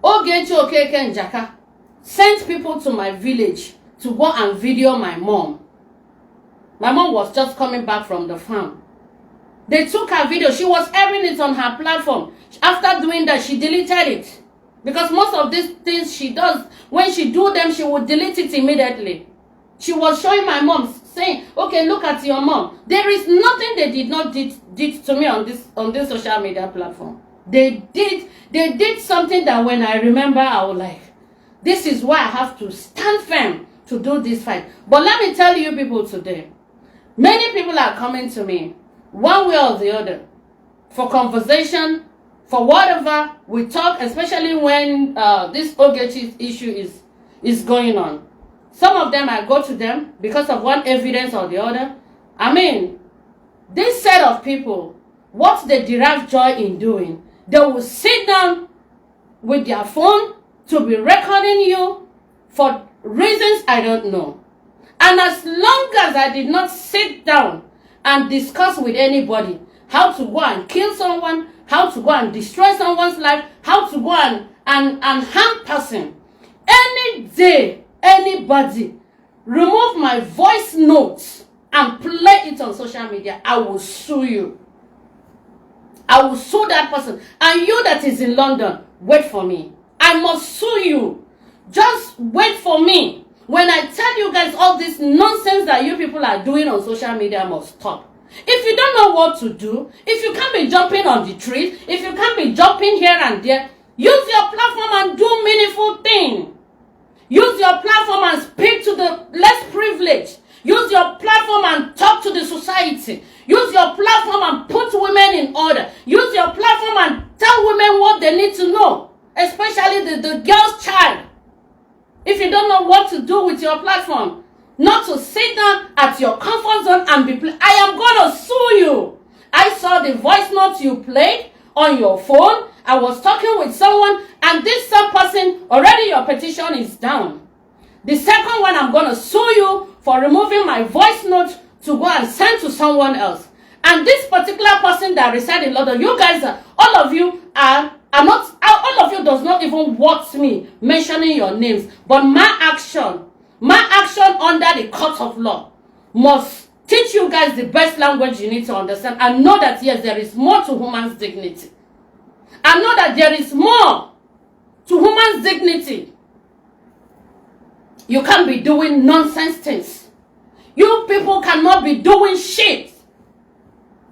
Ogechi Okeke Njaka sent people to my village to go and video my mom. My mom was just coming back from the farm. They took her video. She was airing it on her platform. After doing that, she deleted it. Because most of these things she does, when she do them, she would delete it immediately. She was showing my mom, saying, okay, look at your mom. There is nothing they did not did to me on this social media platform. They did something that when I remember, I was like, this is why I have to stand firm to do this fight. But let me tell you people today, many people are coming to me, one way or the other, for conversation, for whatever we talk, especially when this Ogechi issue is going on. Some of them, I go to them because of one evidence or the other. I mean, this set of people, what they derive joy in doing, they will sit down with their phone to be recording you for reasons I don't know. And as long as I did not sit down and discuss with anybody how to go and kill someone, how to go and destroy someone's life, how to go and harm person, any day, anybody remove my voice notes and play it on social media, I will sue you. I will sue that person. And you that is in London, wait for me. I must sue you. Just wait for me. When I tell you guys all this nonsense that you people are doing on social media must stop. If you don't know what to do, if you can't be jumping on the trees, if you can't be jumping here and there, use your platform and do meaningful things. Use your platform and speak to the less privileged. Use your platform and talk to the society. Use your platform and put women in order. Use your platform and tell women what they need to know, especially the girl's child. If you don't know what to do with your platform, not to sit down at your comfort zone and be I am going to sue you. I saw the voice notes you played on your phone. I was talking with someone, and this same person, already your petition is down. The second one, I'm going to sue you for removing my voice note to go and send to someone else. And this particular person that resides in London, you guys, all of you are not, all of you does not even want me mentioning your names. But my action under the court of law must teach you guys the best language you need to understand and know that, yes, there is more to human's dignity. I know that there is more to human's dignity. You can't be doing nonsense things. You people cannot be doing shit.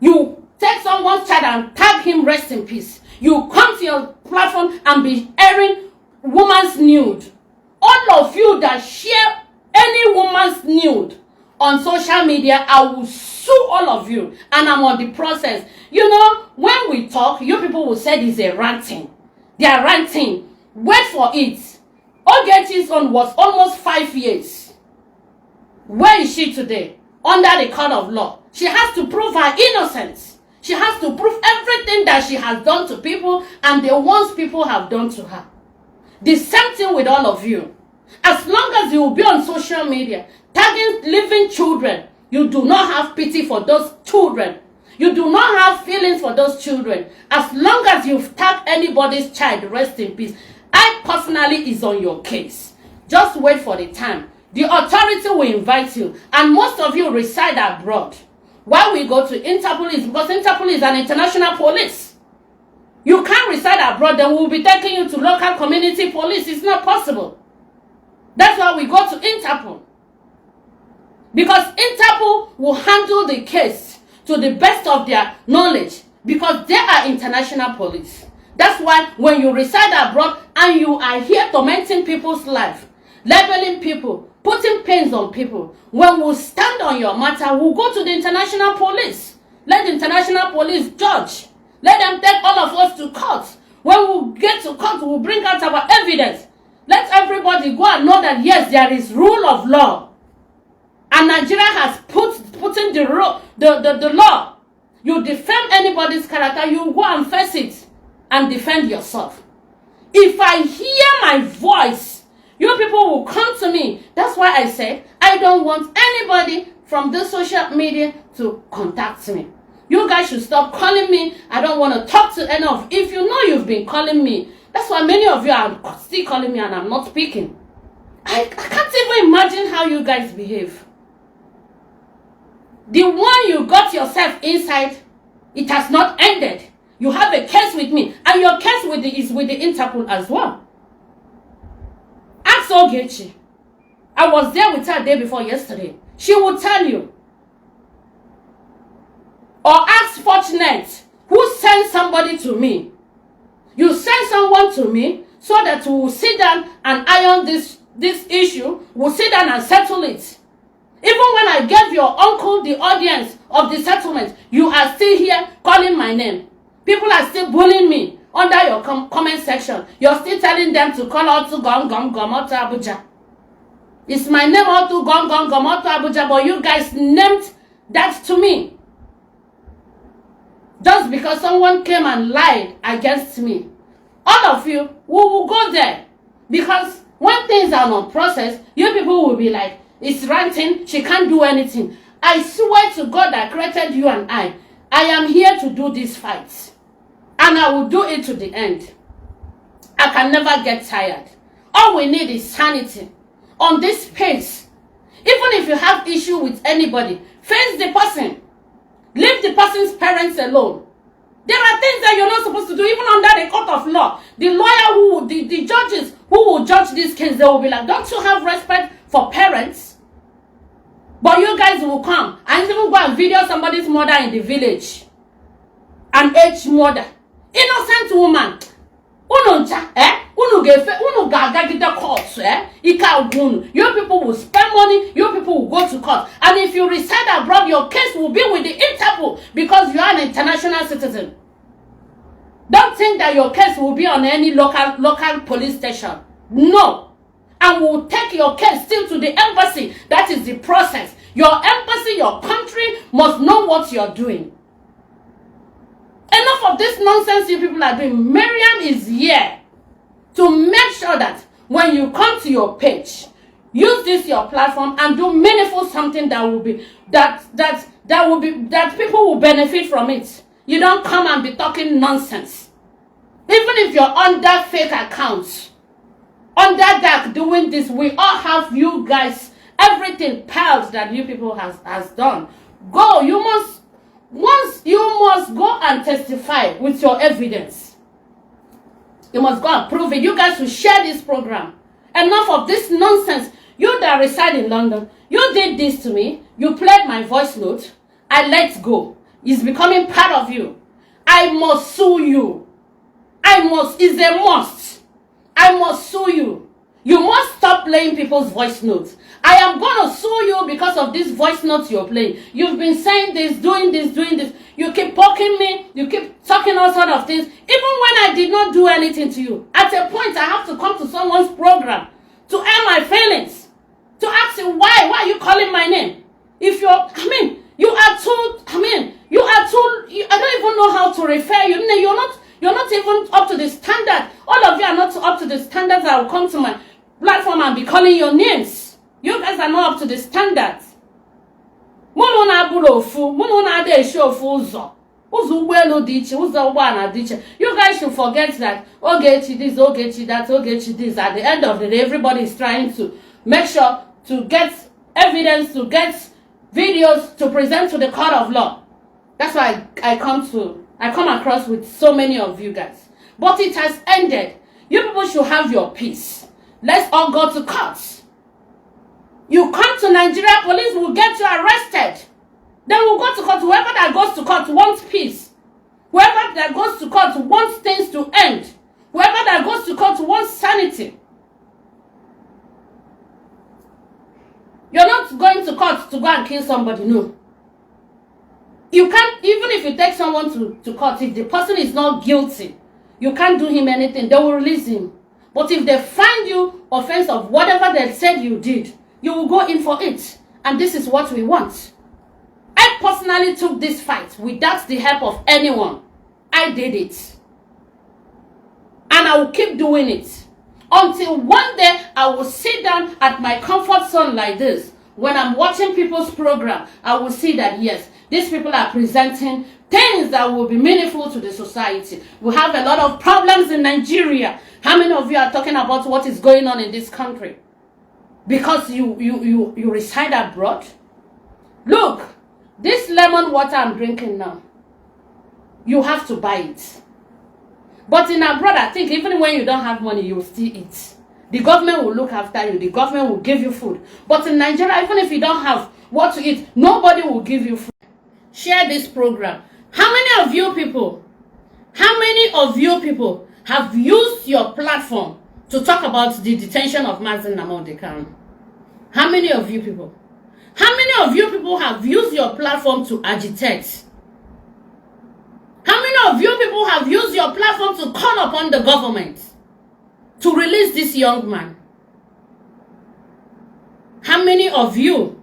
You take someone's child and tag him rest in peace. You come to your platform and be airing woman's nude. All of you that share any woman's nude on social media, I will sue all of you. And I'm on the process. You know, when we talk, you people will say this is a ranting. They are ranting. Wait for it. Ogechi's on was almost 5 years. Where is she today? Under the court of law. She has to prove her innocence. She has to prove everything that she has done to people and the ones people have done to her. The same thing with all of you. As long as you will be on social media, tagging living children, you do not have pity for those children. You do not have feelings for those children. As long as you've tagged anybody's child, rest in peace. I personally is on your case. Just wait for the time. The authority will invite you. And most of you reside abroad. Why we go to Interpol is because Interpol is an international police. You can't reside abroad, then we'll be taking you to local community police. It's not possible. That's why we go to Interpol. Because Interpol will handle the case to the best of their knowledge. Because they are international police. That's why when you reside abroad and you are here tormenting people's life, labeling people, putting pains on people, when we stand on your matter, we'll go to the international police. Let the international police judge. Let them take all of us to court. When we get to court, we'll bring out our evidence. Let everybody go and know that, yes, there is rule of law. And Nigeria has put in the law. You defend anybody's character, you go and face it and defend yourself. If I hear my voice, you people will come to me. That's why I said I don't want anybody from the social media to contact me. You guys should stop calling me. I don't want to talk to any of. If you know you've been calling me, That's why many of you are still calling me and I'm not speaking. I can't even imagine how you guys behave. The one you got yourself inside, it has not ended. You have a case with me, and your case is with the Interpol as well. Ask Ogechi. I was there with her day before yesterday. She will tell you. Or ask Fortunate, who sent somebody to me. You send someone to me so that we will sit down and iron this issue. We'll sit down and settle it. Even when I gave your uncle the audience of the settlement, you are still here calling my name. People are still bullying me under your comment section. You're still telling them to call out to Gom to Abuja. It's my name out to Gom to Abuja, but you guys named that to me. Just because someone came and lied against me. All of you, we will go there. Because when things are not processed, you people will be like, it's ranting, she can't do anything. I swear to God that created you and I am here to do this fight. And I will do it to the end. I can never get tired. All we need is sanity. On this pace, even if you have issue with anybody, face the person. Leave the person's parents alone. There are things that you're not supposed to do, even under the court of law. The lawyer the judges who will judge this case, they will be like, don't you have respect for parents? But you guys will come and even go and video somebody's mother in the village. An aged mother. Innocent woman. You people will spend money, you people will go to court. And if you reside abroad, your case will be with the Interpol because you are an international citizen. Don't think that your case will be on any local police station. No. And we'll take your case still to the embassy. That is the process. Your embassy, your country must know what you're doing. Enough of this nonsense you people are doing. Maryam is here to make sure that when you come to your page, use this your platform and do meaningful something that will be that people will benefit from it. You don't come and be talking nonsense. Even if you're under fake accounts, under dark doing this, we all have you guys, everything piled that you people has done. Go, you must go and testify with your evidence. You must go and prove it. You guys will share this program. Enough of this nonsense. You that reside in London, you did this to me. You played my voice note. I let go. It's becoming part of you. I must sue you. It's a must. I must sue you. You must stop playing people's voice notes. I am going to sue you because of this voice notes you're playing. You've been saying this, doing this. You keep poking me. You keep talking all sort of things. Even when I did not do anything to you. At a point, I have to come to someone's program to air my feelings. To ask you, why are you calling my name? If I don't even know how to refer you. You're not even up to the standard. All of you are not up to the standards that will come to my platform and be calling your names. You guys are not up to the standards. You guys should forget that Ogechi this, Ogechi that, Ogechi this. At the end of the day, everybody is trying to make sure to get evidence, to get videos to present to the court of law. That's why I come across with so many of you guys. But it has ended. You people should have your peace. Let's all go to court. You come to Nigeria, police will get you arrested. Then we'll go to court. Whoever that goes to court wants peace. Whoever that goes to court wants things to end. Whoever that goes to court wants sanity. You're not going to court to go and kill somebody, no. You can't, even if you take someone to court, if the person is not guilty, you can't do him anything. They will release him. But if they find you offense of whatever they said you did, you will go in for it. And this is what we want. I personally took this fight without the help of anyone. I did it. And I will keep doing it. Until one day I will sit down at my comfort zone like this. When I'm watching people's program, I will see that yes, these people are presenting things that will be meaningful to the society. We have a lot of problems in Nigeria. How many of you are talking about what is going on in this country? Because you reside abroad? Look, this lemon water I'm drinking now, you have to buy it. But in abroad, I think even when you don't have money, you will still eat. The government will look after you. The government will give you food. But in Nigeria, even if you don't have what to eat, nobody will give you food. Share this program. How many of you people have used your platform to talk about the detention of Mazen Nnamdi Kanu? How many of you people? How many of you people have used your platform to agitate? How many of you people have used your platform to call upon the government to release this young man? How many of you?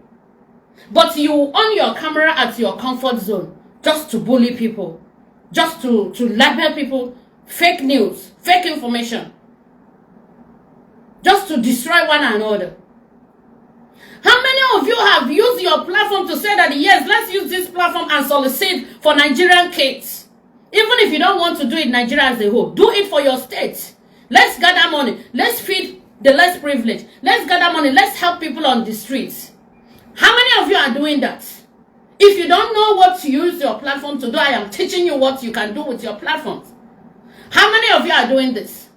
But you on your camera at your comfort zone just to bully people, just to label people fake news, fake information, just to destroy one another. How many of you have used your platform to say that, yes, let's use this platform and solicit for Nigerian kids? Even if you don't want to do it Nigeria as a whole, do it for your state. Let's gather money. Let's feed the less privileged. Let's gather money. Let's help people on the streets. How many of you are doing that? If you don't know what to use your platform to do, I am teaching you what you can do with your platforms. How many of you are doing this?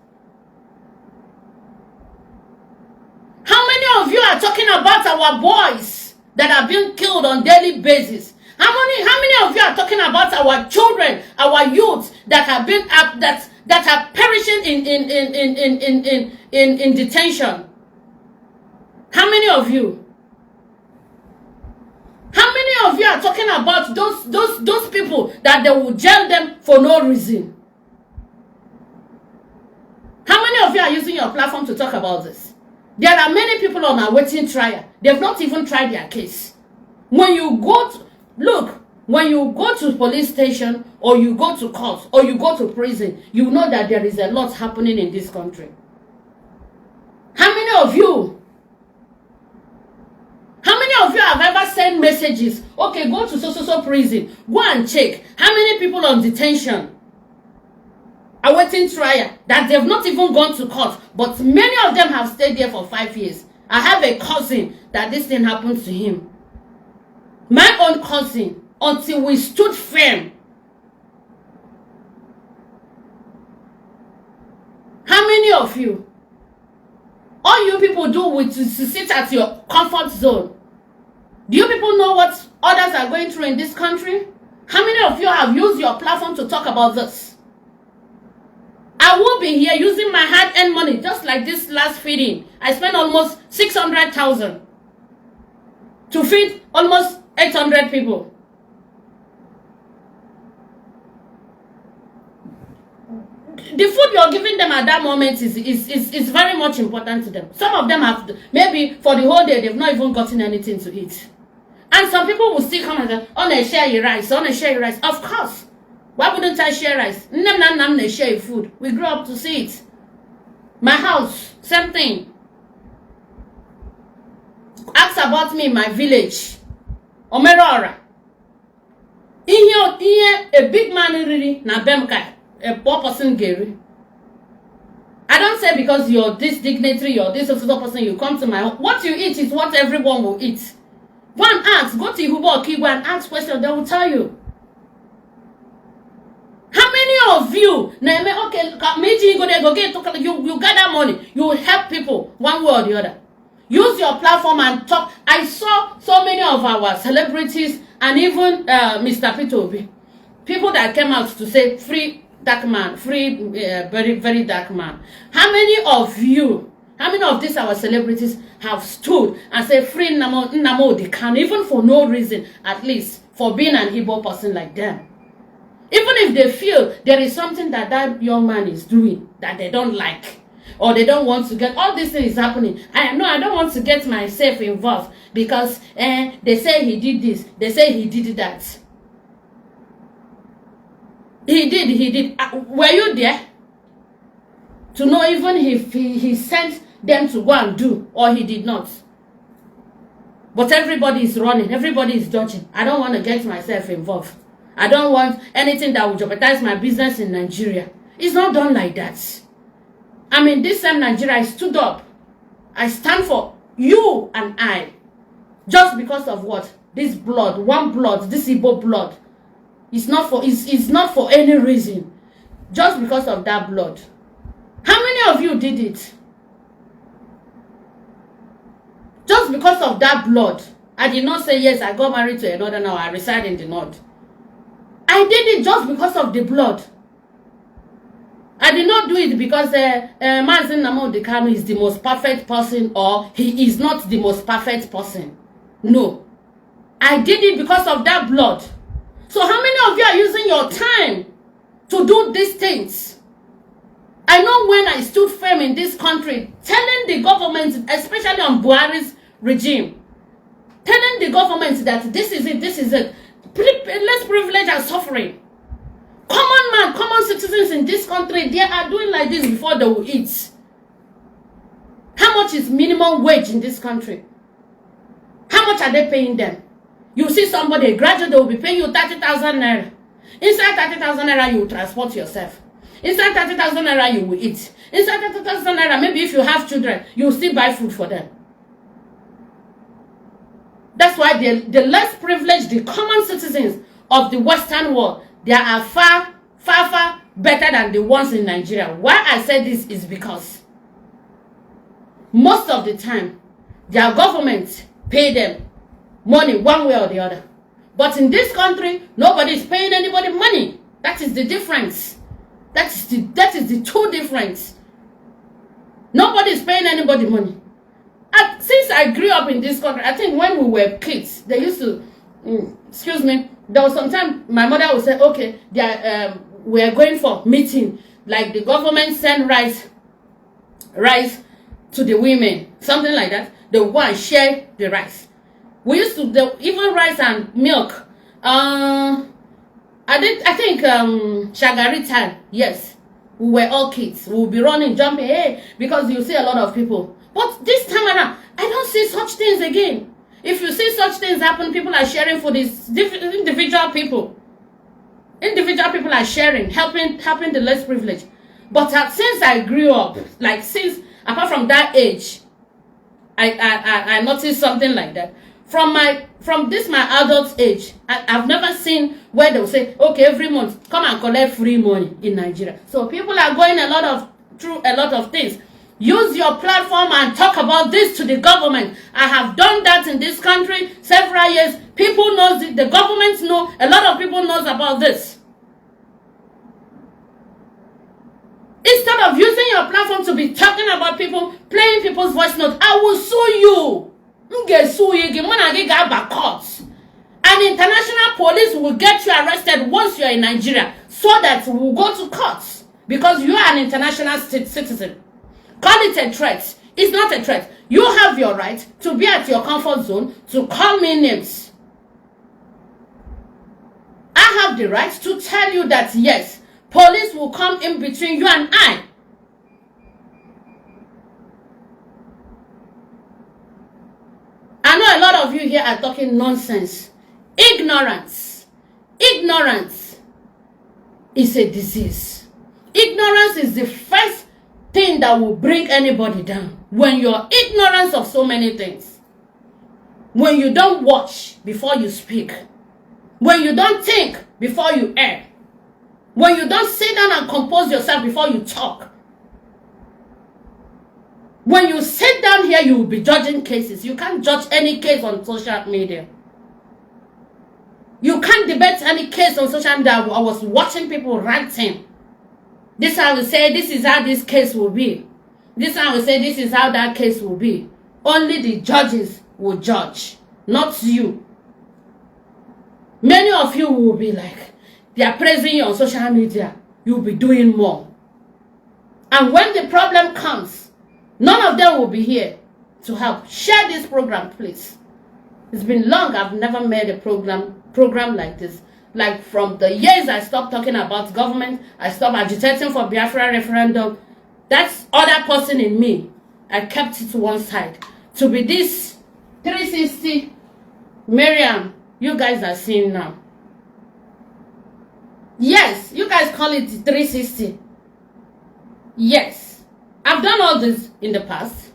How many of you are talking about our boys that are being killed on daily basis? How many of you are talking about our children, our youth that have been that are perishing in detention? How many of you? How many of you are talking about those people that they will jail them for no reason? How many of you are using your platform to talk about this? There are many people on a waiting trial. They've not even tried their case. When you go to police station, or you go to court, or you go to prison, you know that there is a lot happening in this country. How many of you have ever sent messages? Okay, go to so prison. Go and check. How many people on detention, awaiting trial, that they've not even gone to court, but many of them have stayed there for 5 years. I have a cousin that this thing happened to him. My own cousin, until we stood firm. How many of you? All you people do with to sit at your comfort zone. Do you people know what others are going through in this country? How many of you have used your platform to talk about this? I will be here using my hard-earned money, just like this last feeding. I spent almost 600,000 to feed almost 800 people. The food you're giving them at that moment is very much important to them. Some of them have, maybe for the whole day, they've not even gotten anything to eat. And some people will still come and say, oh, they share your rice, oh, they share your rice. Of course. Why wouldn't I share rice? They share food. We grew up to see it. My house, same thing. Ask about me in my village. Omerora. In here, a big man really, na bemka, a poor person Gary. I don't say because you're this dignitary, you're this other person, you come to my home. What you eat is what everyone will eat. Go and ask, go to Ihubo or Kigwa and ask questions, they will tell you. How many of you, okay, you gather money, you will help people one way or the other. Use your platform and talk. I saw so many of our celebrities and even Mr. Pitobi, people that came out to say free dark man, free very, very dark man. How many of you, how many of these our celebrities have stood and said free Nnamdi Kanu, even for no reason, at least for being an Igbo person like them? Even if they feel there is something that that young man is doing that they don't like, or they don't want to get, all this thing is happening. I don't want to get myself involved because they say he did this, they say he did that. He did. Were you there to know even if he sent them to go and do, or he did not? But everybody is running, everybody is dodging. I don't want to get myself involved. I don't want anything that will jeopardize my business in Nigeria. It's not done like that. I mean, this same Nigeria, I stood up. I stand for you and I. Just because of what? This blood, one blood, this Igbo blood. It's not for any reason. Just because of that blood. How many of you did it? Just because of that blood. I did not say, yes, I got married to another now. I reside in the north. I did it just because of the blood. I did not do it because Mazi Nnamdi Kanu is the most perfect person or he is not the most perfect person. No. I did it because of that blood. So how many of you are using your time to do these things? I know when I stood firm in this country, telling the government, especially on Buhari's regime, telling the government that this is it. Less privilege and suffering. Common man, common citizens in this country, they are doing like this before they will eat. How much is minimum wage in this country? How much are they paying them? You see somebody, a graduate, they will be paying you 30,000 naira. Inside 30,000 naira, you will transport yourself. Inside 30,000 naira, you will eat. Inside 30,000 naira, maybe if you have children, you will still buy food for them. That's why the less privileged, the common citizens of the Western world, they are far better than the ones in Nigeria. Why I say this is because most of the time, their government pay them money one way or the other. But in this country, nobody is paying anybody money. That is the difference. That is the true difference. Nobody is paying anybody money. Since I grew up in this country, I think when we were kids, they used to, excuse me, there was some time my mother would say, okay, we are going for meeting, like the government send rice to the women, something like that. They will go and share the rice. We used to, even rice and milk. I think Shagari time, yes, we were all kids. We will be running, jumping, hey, because you see a lot of people. But this time around, I don't see such things again. If you see such things happen, people are sharing for these individual people. Individual people are sharing, helping the less privileged. But since I grew up, like apart from that age, I noticed something like that. From my adult age, I've never seen where they'll say, okay, every month, come and collect free money in Nigeria. So people are going through a lot of things. Use your platform and talk about this to the government. I have done that in this country several years. People know, the governments know, a lot of people knows about this. Instead of using your platform to be talking about people, playing people's voice notes, I will sue you. An international police will get you arrested once you are in Nigeria so that we will go to court because you are an international citizen. Call it a threat. It's not a threat. You have your right to be at your comfort zone to call me names. I have the right to tell you that yes, police will come in between you and I. I know a lot of you here are talking nonsense. Ignorance. Ignorance is a disease. Ignorance is the first thing that will bring anybody down. When you're ignorant of so many things. When you don't watch before you speak. When you don't think before you act. When you don't sit down and compose yourself before you talk. When you sit down here, you will be judging cases. You can't judge any case on social media. You can't debate any case on social media. I was watching people ranting. This one will say, this is how this case will be. This one will say, this is how that case will be. Only the judges will judge, not you. Many of you will be like, they are praising you on social media. You'll be doing more. And when the problem comes, none of them will be here to help. Share this program, please. It's been long. I've never made a program like this. Like from the years I stopped talking about government, I stopped agitating for Biafra referendum. That's other person in me. I kept it to one side. To be this 360 Maryam you guys are seeing now. Yes, you guys call it 360. Yes, I've done all this in the past.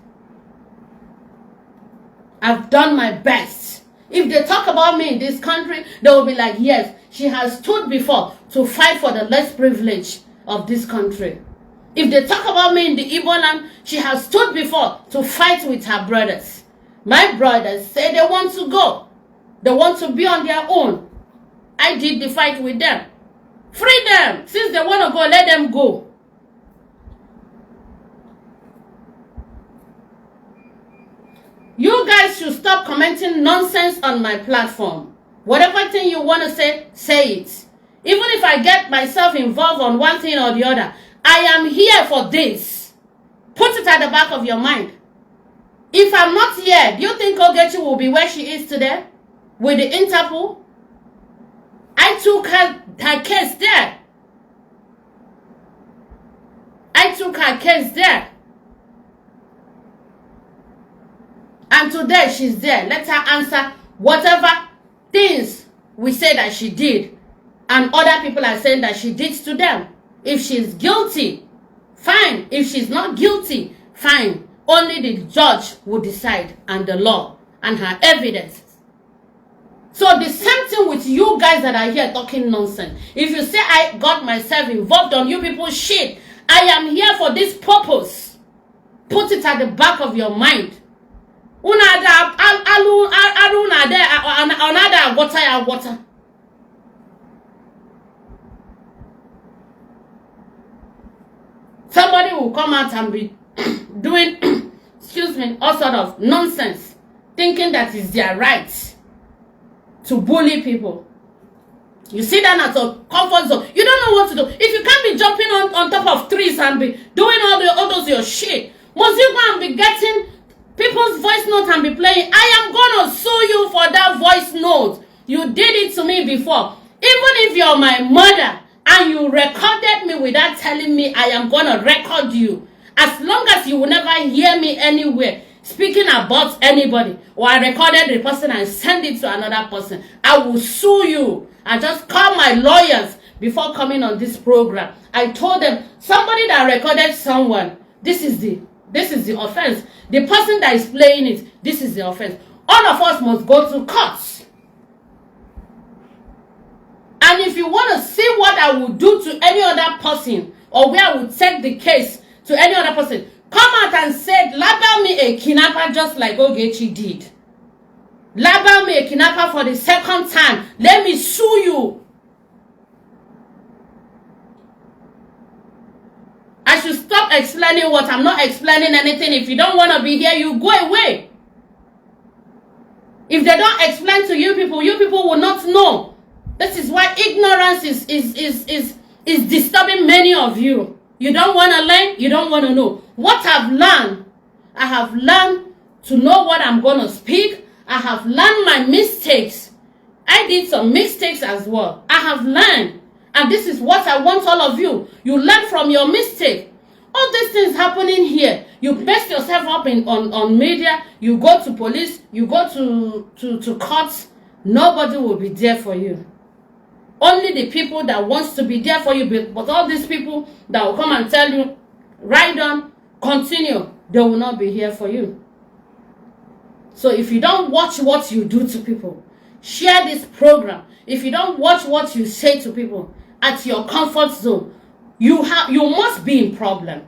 I've done my best. If they talk about me in this country, they will be like, yes, she has stood before to fight for the less privileged of this country. If they talk about me in the Igbo land, she has stood before to fight with her brothers. My brothers say they want to go. They want to be on their own. I did the fight with them. Free them. Since they want to go, let them go. You guys should stop commenting nonsense on my platform. Whatever thing you want to say, say it. Even if I get myself involved on one thing or the other, I am here for this. Put it at the back of your mind. If I'm not here, do you think Ogechi will be where she is today? With the Interpol? I took her case there. I took her case there. And today she's there. Let her answer whatever things we say that she did. And other people are saying that she did to them. If she's guilty, fine. If she's not guilty, fine. Only the judge will decide, and the law and her evidence. So the same thing with you guys that are here talking nonsense. If you say I got myself involved on you people's shit, I am here for this purpose. Put it at the back of your mind. Water. Somebody will come out and be doing, excuse me, all sort of nonsense, thinking that it's their right to bully people. You see that as a comfort zone. You don't know what to do. If you can't be jumping on top of trees and be doing all those your shit, must you go and be getting people's voice notes and be playing? I am gonna sue you for that voice note. You did it to me before. Even if you're my mother and you recorded me without telling me, I am gonna record you. As long as you will never hear me anywhere speaking about anybody, or I recorded the person and send it to another person, I will sue you. I just call my lawyers before coming on this program. I told them, somebody that recorded someone, this is the offense. The person that is playing it, this is the offense. All of us must go to court. And if you want to see what I will do to any other person, or where I will take the case to any other person, come out and say, label me a kidnapper just like Ogechi did. Label me a kidnapper for the second time. Let me sue you. I should stop explaining what I'm not explaining anything. If you don't want to be here, you go away. If they don't explain to you people will not know. This is why ignorance is disturbing many of you. You don't want to learn, you don't want to know. What I've learned, I have learned to know what I'm going to speak. I have learned my mistakes. I did some mistakes as well. I have learned. And this is what I want all of you. You learn from your mistake. All these things happening here. You mess yourself up on media. You go to police. You go to courts. Nobody will be there for you. Only the people that wants to be there for you. But all these people that will come and tell you, ride on, continue, they will not be here for you. So if you don't watch what you do to people, share this program. If you don't watch what you say to people at your comfort zone, you must be in problem.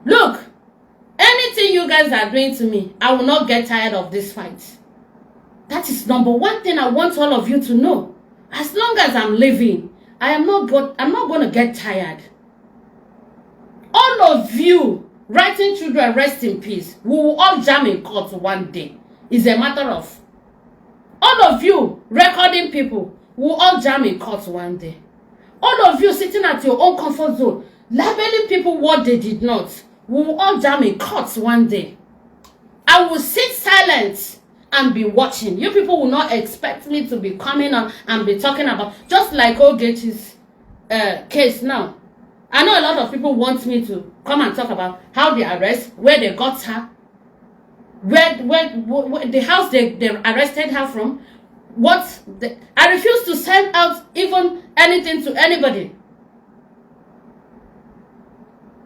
Look, anything you guys are doing to me, I will not get tired of this fight. That is number one thing I want all of you to know. As long as I'm living, I'm not going to get tired. All of you writing children rest in peace, we will all jam in court one day. It's a matter of. All of you recording people, we will all jam in court one day. All of you sitting at your own comfort zone, labeling people what they did not, we will all jam in court one day. I will sit silent and be watching. You people will not expect me to be coming on and be talking about, just like Ogechi's case now. I know a lot of people want me to come and talk about how they arrest, where they got her, where the house they arrested her from, I refuse to send out even anything to anybody.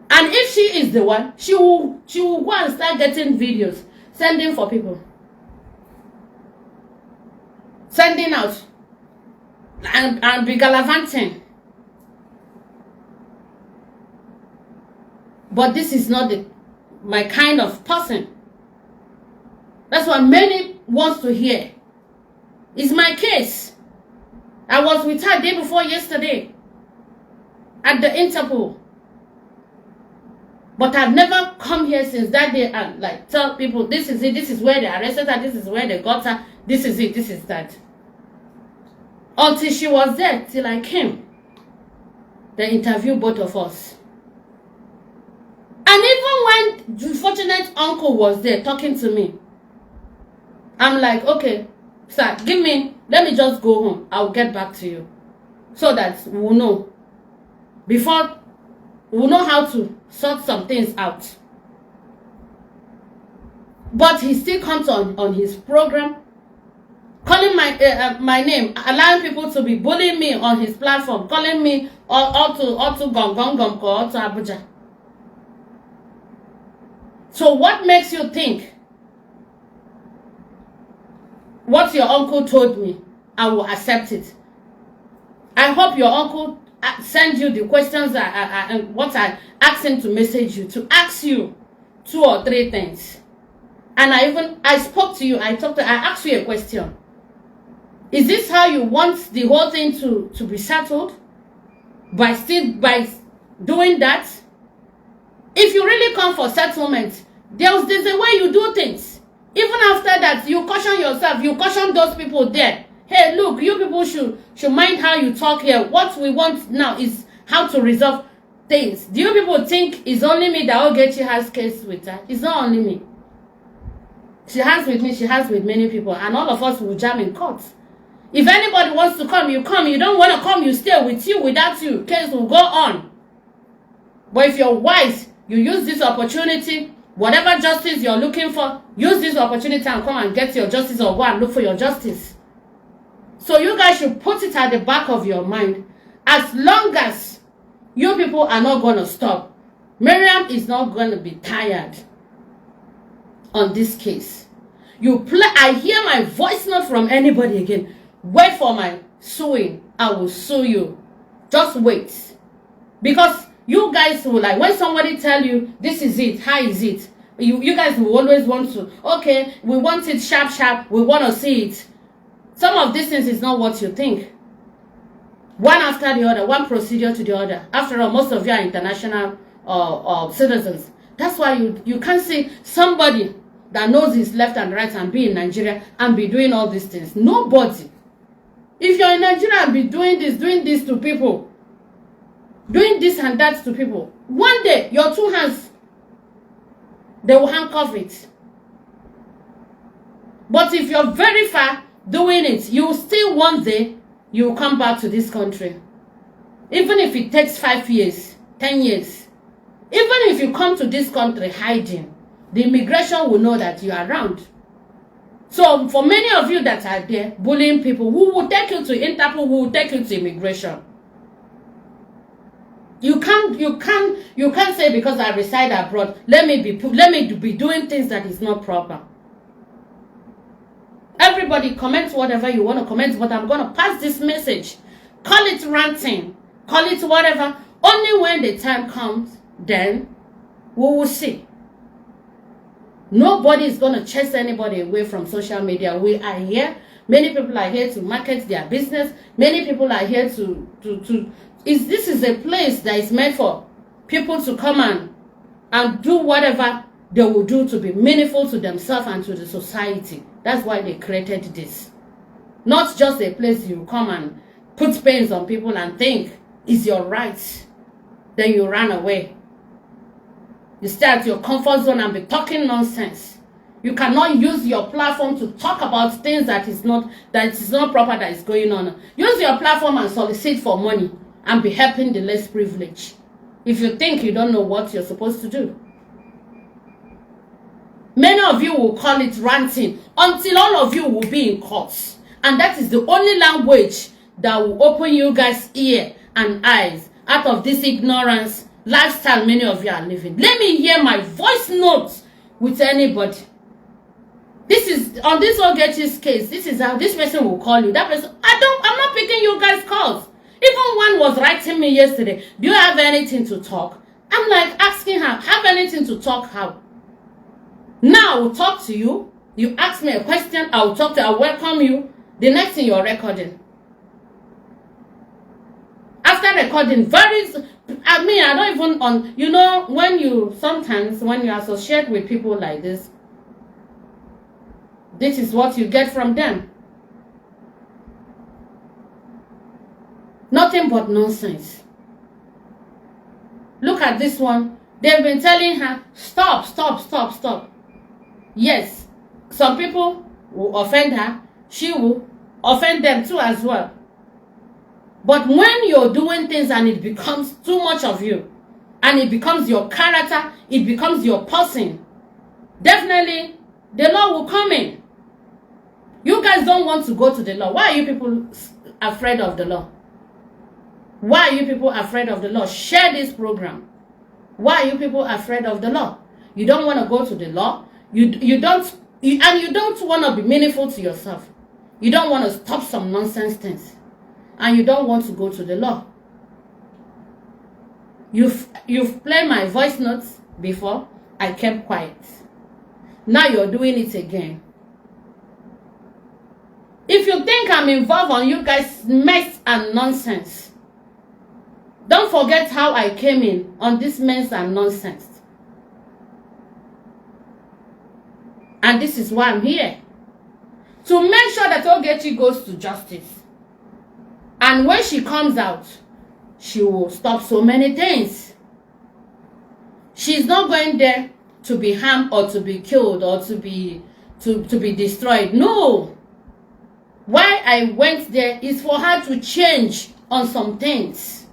And if she is the one, she will go and start getting videos, sending for people. Sending out. And be gallivanting. But this is not my kind of person. That's what many wants to hear. It's my case. I was with her day before yesterday at the Interpol. But I've never come here since that day and like tell people this is it, this is where they arrested her, this is where they got her, this is it, this is that. Until she was there, till I came. They interviewed both of us. And even when the fortunate uncle was there talking to me, I'm like, okay, sir, let me just go home. I'll get back to you. So that we'll know. Before, we'll know how to sort some things out. But he still comes on his program, calling my name, allowing people to be bullying me on his platform, calling me all to Gong or to Abuja. So what makes you think what your uncle told me, I will accept it? I hope your uncle send you the questions and what I asked him to message you, to ask you 2 or 3 things. And I spoke to you, I asked you a question. Is this how you want the whole thing to be settled? By doing that? If you really come for settlement, there's a way you do things. Even after that, you caution yourself, you caution those people there. Hey, look, you people should mind how you talk here. What we want now is how to resolve things. Do you people think it's only me that Ogechi has case with her? It's not only me. She has with me, she has with many people, and all of us will jam in court. If anybody wants to come, you come. You don't want to come, you stay. With you, without you, case will go on. But if you're wise, you use this opportunity. Whatever justice you're looking for, use this opportunity and come and get your justice, or go and look for your justice. So you guys should put it at the back of your mind. As long as you people are not going to stop, Maryam is not going to be tired on this case. I hear my voice note from anybody again. Wait for my suing. I will sue you. Just wait. Because you guys will, like, when somebody tell you, this is it, how is it? You guys will always want to, okay, we want it sharp, we want to see it. Some of these things is not what you think. One after the other, one procedure to the other. After all, most of you are international citizens. That's why you can't see somebody that knows his left and right and be in Nigeria and be doing all these things. Nobody. If you're in Nigeria and be doing this to people, doing this and that to people, one day, your 2 hands, they will handcuff it. But if you're very far doing it, you will still one day, you will come back to this country. Even if it takes 5 years, 10 years. Even if you come to this country hiding, the immigration will know that you are around. So for many of you that are there bullying people, who will take you to Interpol, who will take you to immigration? You can't say because I reside abroad, let me be doing things that is not proper. Everybody comment whatever you want to comment, but I'm going to pass this message. Call it ranting, call it whatever. Only when the time comes, then we will see. Nobody is going to chase anybody away from social media. We are here. Many people are here to market their business. Many people are here this is a place that is meant for people to come and do whatever they will do to be meaningful to themselves and to the society. That's why they created this. Not just a place you come and put pains on people and think is your right. Then you run away. You stay at your comfort zone and be talking nonsense. You cannot use your platform to talk about things that is not proper, that is going on. Use your platform and solicit for money and be helping the less privileged. If you think you don't know what you're supposed to do. Many of you will call it ranting until all of you will be in courts And that is the only language that will open you guys' ear and eyes out of this ignorance lifestyle many of you are living. Let me hear my voice notes with anybody. This is on this Ogechi's case. This is how this person will call you. That person, I'm not picking you guys' calls. Even one was writing me yesterday, do you have anything to talk? I'm like asking her, have anything to talk how? Now I will talk to you. You ask me a question, I will talk to you, I will welcome you. The next thing you're recording. After recording, I don't even sometimes when you associate with people like this is what you get from them. Nothing but nonsense. Look at this one. They've been telling her, stop, stop, stop, stop. Yes, some people will offend her. She will offend them too as well. But when you're doing things and it becomes too much of you, and it becomes your character, it becomes your person, definitely the law will come in. You guys don't want to go to the law. Why are you people afraid of the law? Why are you people afraid of the law? Share this program. Why are you people afraid of the law? You don't want to go to the law. You don't want to be meaningful to yourself. You don't want to stop some nonsense things. And you don't want to go to the law. You've played my voice notes before. I kept quiet. Now you're doing it again. If you think I'm involved on you guys' mess and nonsense, don't forget how I came in on this mess and nonsense. And this is why I'm here. To make sure that Ogechi goes to justice. And when she comes out, she will stop so many things. She's not going there to be harmed or to be killed or to be destroyed. No. Why I went there is for her to change on some things.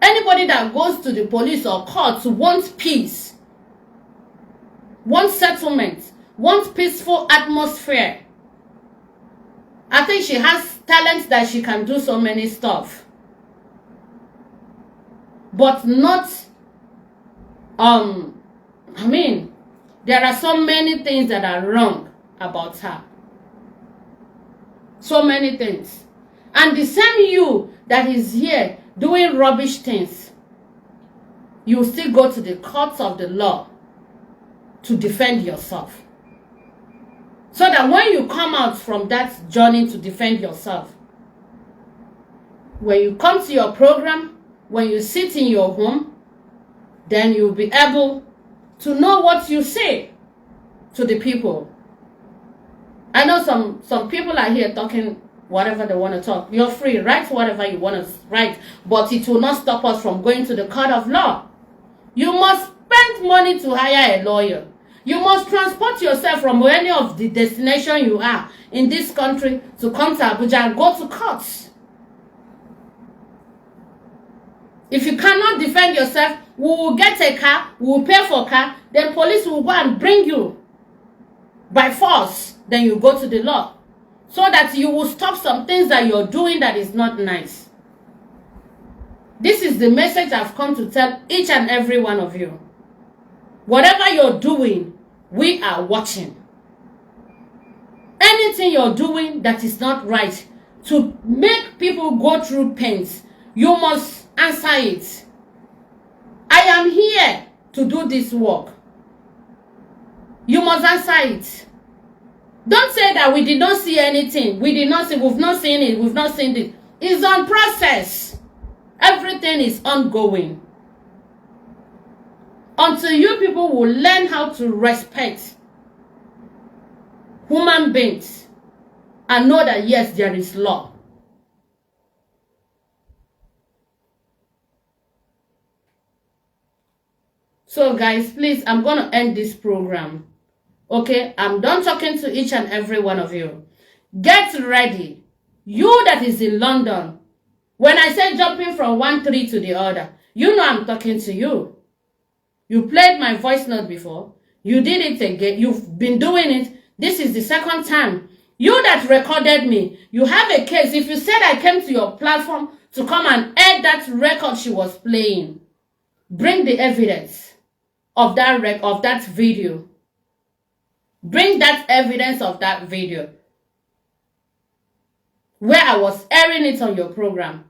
Anybody that goes to the police or court wants peace, wants settlement, wants peaceful atmosphere. I think she has talents that she can do so many stuff. But not, there are so many things that are wrong about her. So many things. And the same you that is here doing rubbish things, you still go to the courts of the law to defend yourself. So that when you come out from that journey to defend yourself, when you come to your program, when you sit in your home, then you'll be able to know what you say to the people. I know some people are here talking whatever they want to talk. You're free. Write whatever you want to write. But it will not stop us from going to the court of law. You must spend money to hire a lawyer. You must transport yourself from any of the destination you are in this country to come to Abuja and go to courts. If you cannot defend yourself, we will get a car, we will pay for a car, then police will go and bring you by force. Then you go to the law. So that you will stop some things that you're doing that is not nice. This is the message I've come to tell each and every one of you. Whatever you're doing, we are watching. Anything you're doing that is not right, to make people go through pains, you must answer it. I am here to do this work. You must answer it. Don't say that we did not see anything. We did not see, we've not seen it, we've not seen it. It's on process. Everything is ongoing. Until you people will learn how to respect human beings and know that yes, there is law. So guys, please, I'm going to end this program. Okay, I'm done talking to each and every one of you. Get ready. You that is in London, when I say jumping from one tree to the other, you know I'm talking to you. You played my voice note before. You did it again. You've been doing it. This is the second time You that recorded me, you have a case. If you said I came to your platform to come and air that record she was playing, bring the evidence of that video. Bring that evidence of that video where I was airing it on your program.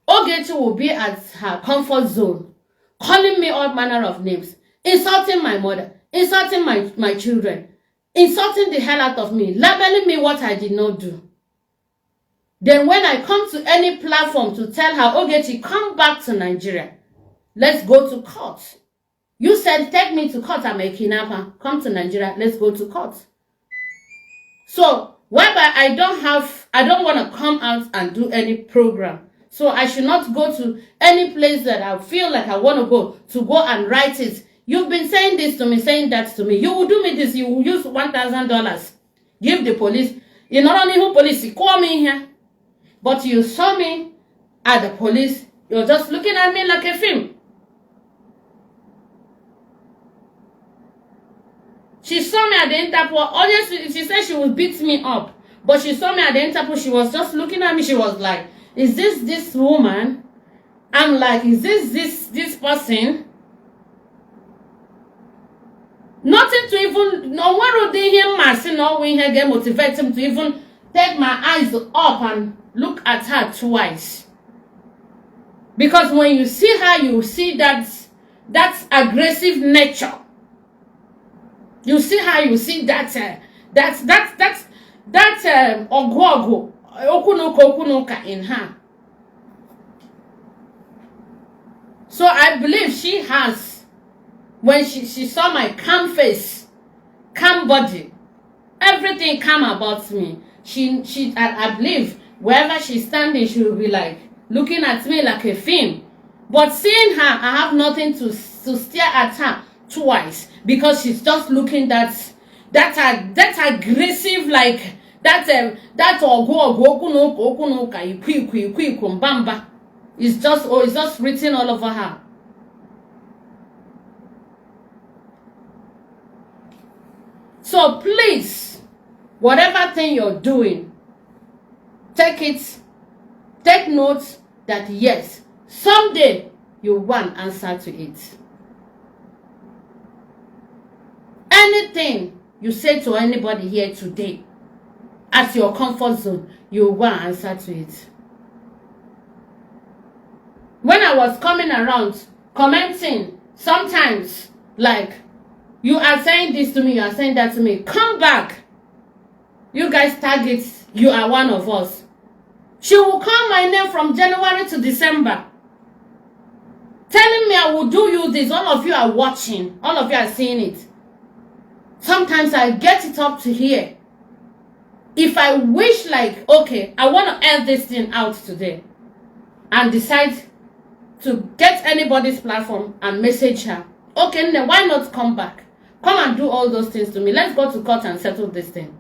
Ogechi will be at her comfort zone, calling me all manner of names, insulting my mother, insulting my children, insulting the hell out of me, labeling me what I did not do. Then when I come to any platform to tell her, Ogechi, come back to Nigeria, let's go to court. You said, take me to court, I'm a kidnapper. Come to Nigeria, let's go to court. So, whereby I don't want to come out and do any program. So I should not go to any place that I feel like I want to go and write it. You've been saying this to me, saying that to me. You will do me this, you will use $1,000. Give the police. You not only who police, you call me here. But you saw me at the police. You're just looking at me like a film. She saw me at the Interpol. Honestly, she said she would beat me up. But she saw me at the Interpol. She was just looking at me. She was like, is this woman? I'm like, is this person? Nothing to even, no one would hear my no when he get motivate him to even take my eyes up and look at her twice. Because when you see her, you see that's aggressive nature. You see her, you see that ogogo okunoka in her. So I believe she has, when she saw my calm face, calm body, everything calm about me. I believe wherever she's standing, she will be like looking at me like a film. But seeing her, I have nothing to stare at her twice, because she's just looking that aggressive, like that it's just written all over her. So please, whatever thing you're doing, take note that yes, someday you want answer to it. Anything you say to anybody here today at your comfort zone, you want answer to it. When I was coming around commenting, sometimes like, you are saying this to me, you are saying that to me, come back. You guys target, you are one of us. She will call my name from January to December, telling me I will do you this. All of you are watching, all of you are seeing it. Sometimes I get it up to here. If I wish like, okay, I want to end this thing out today, and decide to get anybody's platform and message her, okay, then why not come back? Come and do all those things to me. Let's go to court and settle this thing.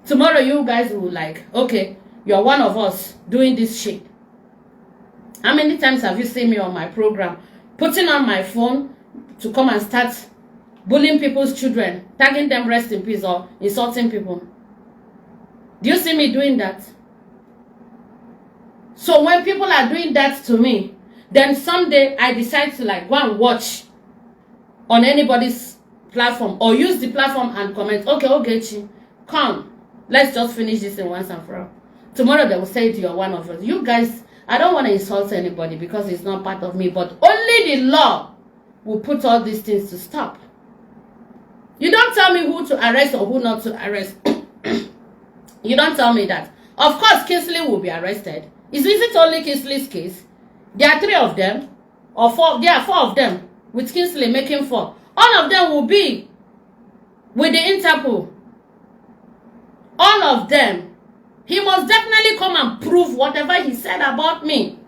Tomorrow you guys will like, okay, you're one of us doing this shit. How many times have you seen me on my program putting on my phone to come and start bullying people's children, tagging them rest in peace, or insulting people? Do you see me doing that? So when people are doing that to me, then someday I decide to like go and watch on anybody's platform or use the platform and comment, okay, Ogechi, come, let's just finish this thing once and for all. Tomorrow they will say you're one of us. You guys, I don't want to insult anybody because it's not part of me, but only the law will put all these things to stop. You don't tell me who to arrest or who not to arrest. You don't tell me that. Of course, Kingsley will be arrested. Is it only Kingsley's case? There are 3 of them, or 4. There are 4 of them, with Kingsley making 4. All of them will be with the Interpol. All of them. He must definitely come and prove whatever he said about me.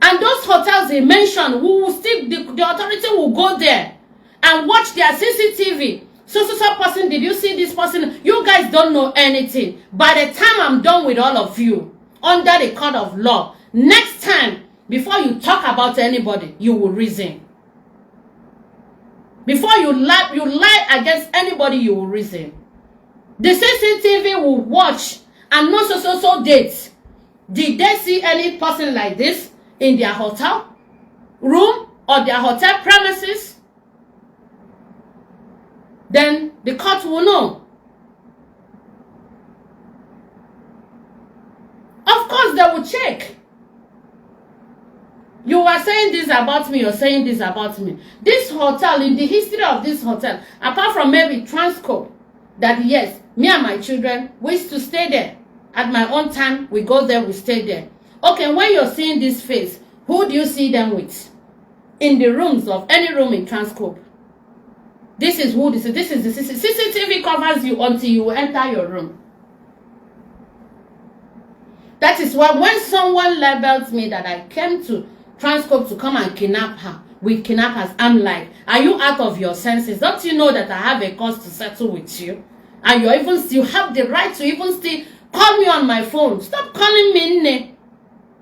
And those hotels he mentioned, who will still, the authority will go there and watch their CCTV. So person, did you see this person? You guys don't know anything. By the time I'm done with all of you, under the court of law, next time, before you talk about anybody, you will reason. Before you lie against anybody, you will reason. The CCTV will watch and know so dates. Did they see any person like this in their hotel room or their hotel premises? Then the court will know. Of course, they will check. You are saying this about me, you're saying this about me. This hotel, in the history of this hotel, apart from maybe Transcorp, that yes, me and my children, we used to stay there. At my own time, we go there, we stay there. Okay, when you're seeing this face, who do you see them with? In the rooms of any room in Transcorp. This is who this is. This is the CCTV covers you until you enter your room. That is why when someone labels me that I came to Transcorp to come and kidnap her with kidnappers, I'm like, are you out of your senses? Don't you know that I have a cause to settle with you? And you have the right to even still call me on my phone. Stop calling me Nne.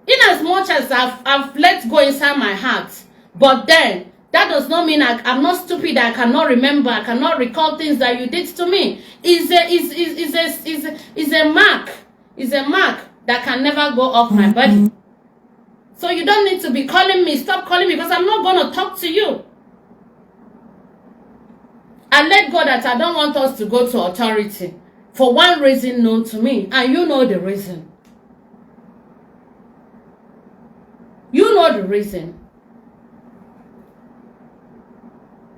In as much as I've let go inside my heart, but then that does not mean I'm not stupid. I cannot remember. I cannot recall things that you did to me. Is a mark. Is a mark that can never go off my body. So you don't need to be calling me. Stop calling me because I'm not going to talk to you. I let go that I don't want us to go to authority for one reason known to me. And you know the reason. You know the reason.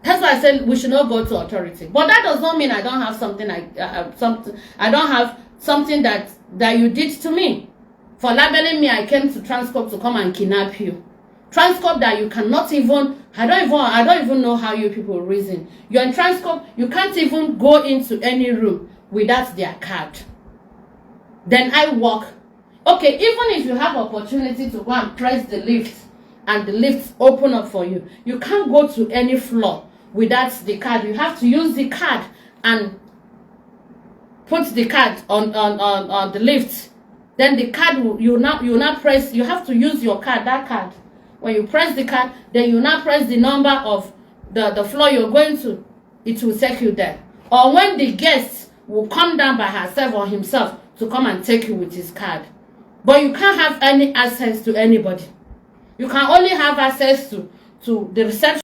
That's why I said we should not go to authority. But that does not mean I don't have something I don't have something that you did to me. For labeling me, I came to Transcorp to come and kidnap you. Transcorp that you cannot even, I don't even know how you people reason. You're in Transcorp, you can't even go into any room without their card. Then I walk. Okay, even if you have opportunity to go and press the lift and the lift open up for you, you can't go to any floor without the card. You have to use the card and put the card on the lift. Then the card you now press. You have to use your card. That card. When you press the card, then you now press the number of the floor you're going to. It will take you there. Or when the guest will come down by herself or himself to come and take you with his card. But you can't have any access to anybody. You can only have access to the reception.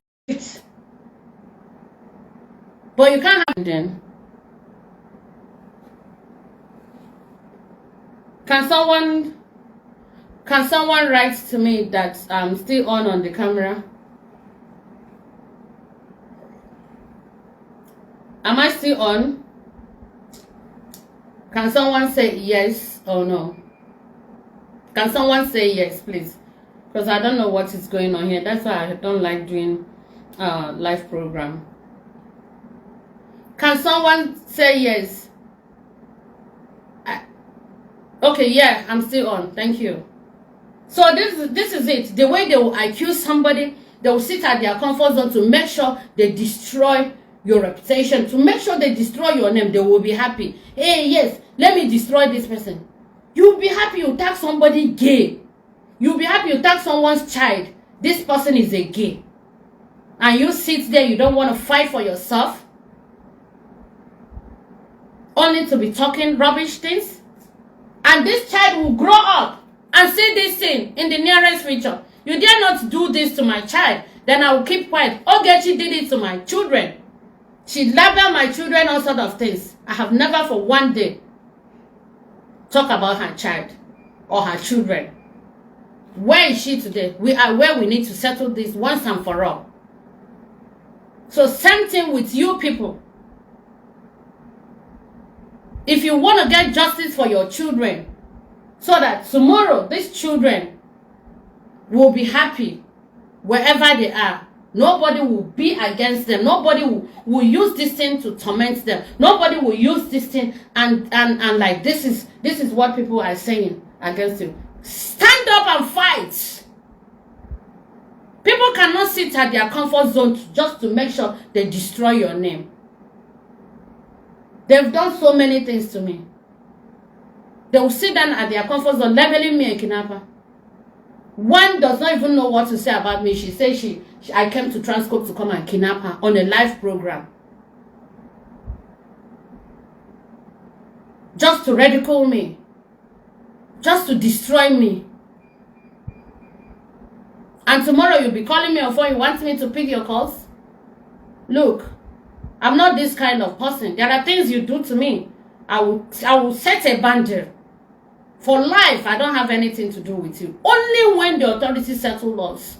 But you can't have them. Can someone write to me that I'm still on the camera? Am I still on? Can someone say yes or no? Can someone say yes, please? Because I don't know what is going on here. That's why I don't like doing live program. Can someone say yes? Okay, yeah, I'm still on. Thank you. So this is it. The way they will accuse somebody, they will sit at their comfort zone to make sure they destroy your reputation, to make sure they destroy your name. They will be happy. Hey, yes, let me destroy this person. You'll be happy you tag somebody gay. You'll be happy you tag someone's child. This person is a gay. And you sit there, you don't want to fight for yourself. Only to be talking rubbish things. And this child will grow up and see this thing in the nearest future. You dare not do this to my child, then I will keep quiet. Ogechi did it to my children. She labeled my children all sorts of things. I have never for one day talk about her child or her children. Where is she today? We are where we need to settle this once and for all. So same thing with you people. If you want to get justice for your children, so that tomorrow these children will be happy wherever they are. Nobody will be against them. Nobody will use this thing to torment them. Nobody will use this thing and like this is what people are saying against you. Stand up and fight. People cannot sit at their comfort zone just to make sure they destroy your name. They've done so many things to me. They will sit down at their comfort zone, labeling me a kidnapper. One does not even know what to say about me. She says I came to Transcorp to come and kidnap her on a live program. just to ridicule me, just to destroy me. And tomorrow you'll be calling me on phone, you want me to pick your calls? Look, I'm not this kind of person. There are things you do to me. I will set a boundary. For life, I don't have anything to do with you. Only when the authorities settle us,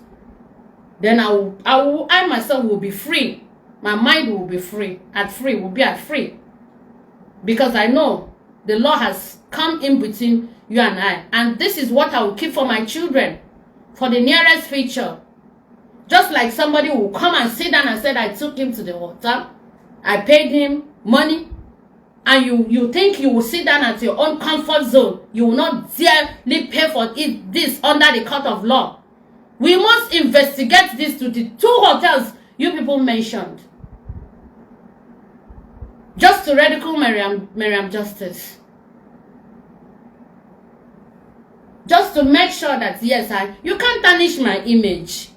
then I myself will be free. My mind will be free. Will be at free. Because I know the law has come in between you and I. And this is what I will keep for my children. For the nearest future. Just like somebody will come and sit down and said, I took him to the hotel. I paid him money. And you think you will sit down at your own comfort zone. You will not dearly pay for this under the court of law. We must investigate this to the 2 hotels you people mentioned. Just to ridicule Maryam Justice. Just to make sure that, yes, you can't tarnish my image.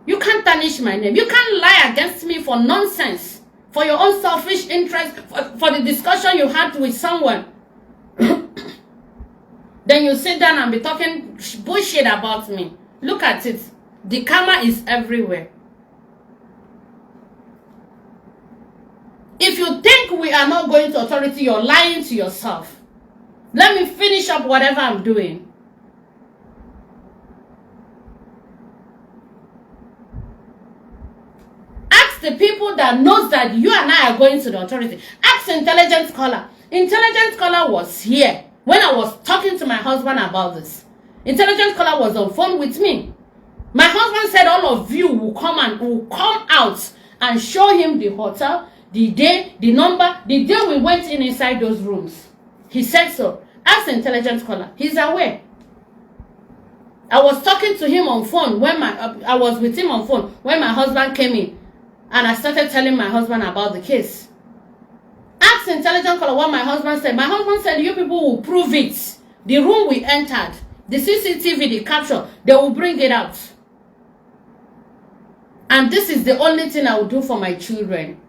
You can't tarnish my name. You can't lie against me for nonsense. For your own selfish interest, for the discussion you had with someone. Then you sit down and be talking bullshit about me. Look at it. The camera is everywhere. If you think we are not going to authority, you're lying to yourself. Let me finish up whatever I'm doing. The people that knows that you and I are going to the authority. Ask intelligence caller. Intelligence caller was here when I was talking to my husband about this. Intelligence caller was on phone with me. My husband said all of you will come out and show him the hotel, the day, the number, the day we went inside those rooms. He said so. Ask intelligence caller. He's aware. I was talking to him on phone when I was with him on phone when my husband came in. And I started telling my husband about the case. Ask intelligent caller what my husband said. My husband said, you people will prove it. The room we entered, the CCTV, the capture, they will bring it out. And this is the only thing I will do for my children.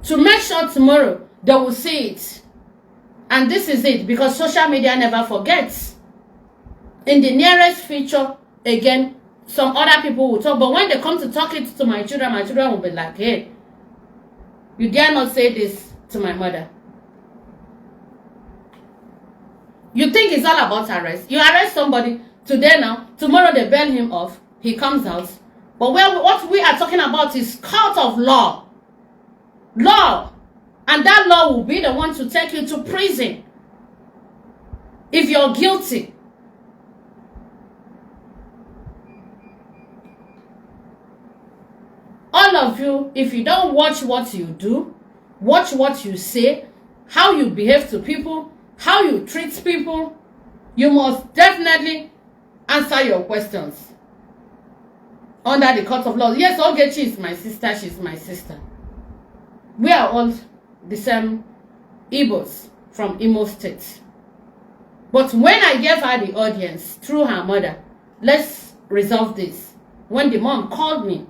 To make sure tomorrow they will see it. And this is it, because social media never forgets. In the nearest future, again, some other people will talk, but when they come to talk it to my children will be like, hey, you dare not say this to my mother. You think it's all about arrest. You arrest somebody today now, tomorrow they bail him off, he comes out. But what we are talking about is court of law. Law. And that law will be the one to take you to prison. If you're guilty. All of you, if you don't watch what you do, watch what you say, how you behave to people, how you treat people, you must definitely answer your questions under the court of law. Yes, Ogechi is my sister, she's my sister. We are all the same Igbos from Imo State. But when I gave her the audience through her mother, let's resolve this. When the mom called me,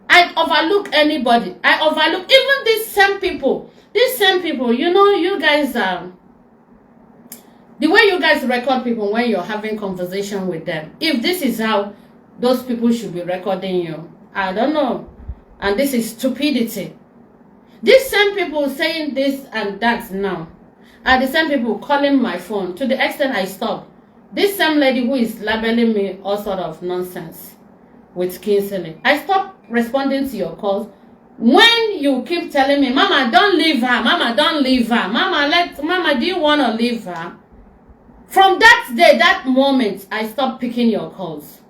I overlook anybody. I overlook even these same people. These same people, you know, you guys, the way you guys record people when you're having conversation with them. If this is how those people should be recording you, I don't know. And this is stupidity. These same people saying this and that now are the same people calling my phone to the extent I stopped. This same lady who is labeling me all sort of nonsense with Kinsley. I stopped responding to your calls when you keep telling me, Mama, don't leave her. Mama, don't leave her. Mama, do you want to leave her? From that day, that moment, I stopped picking your calls.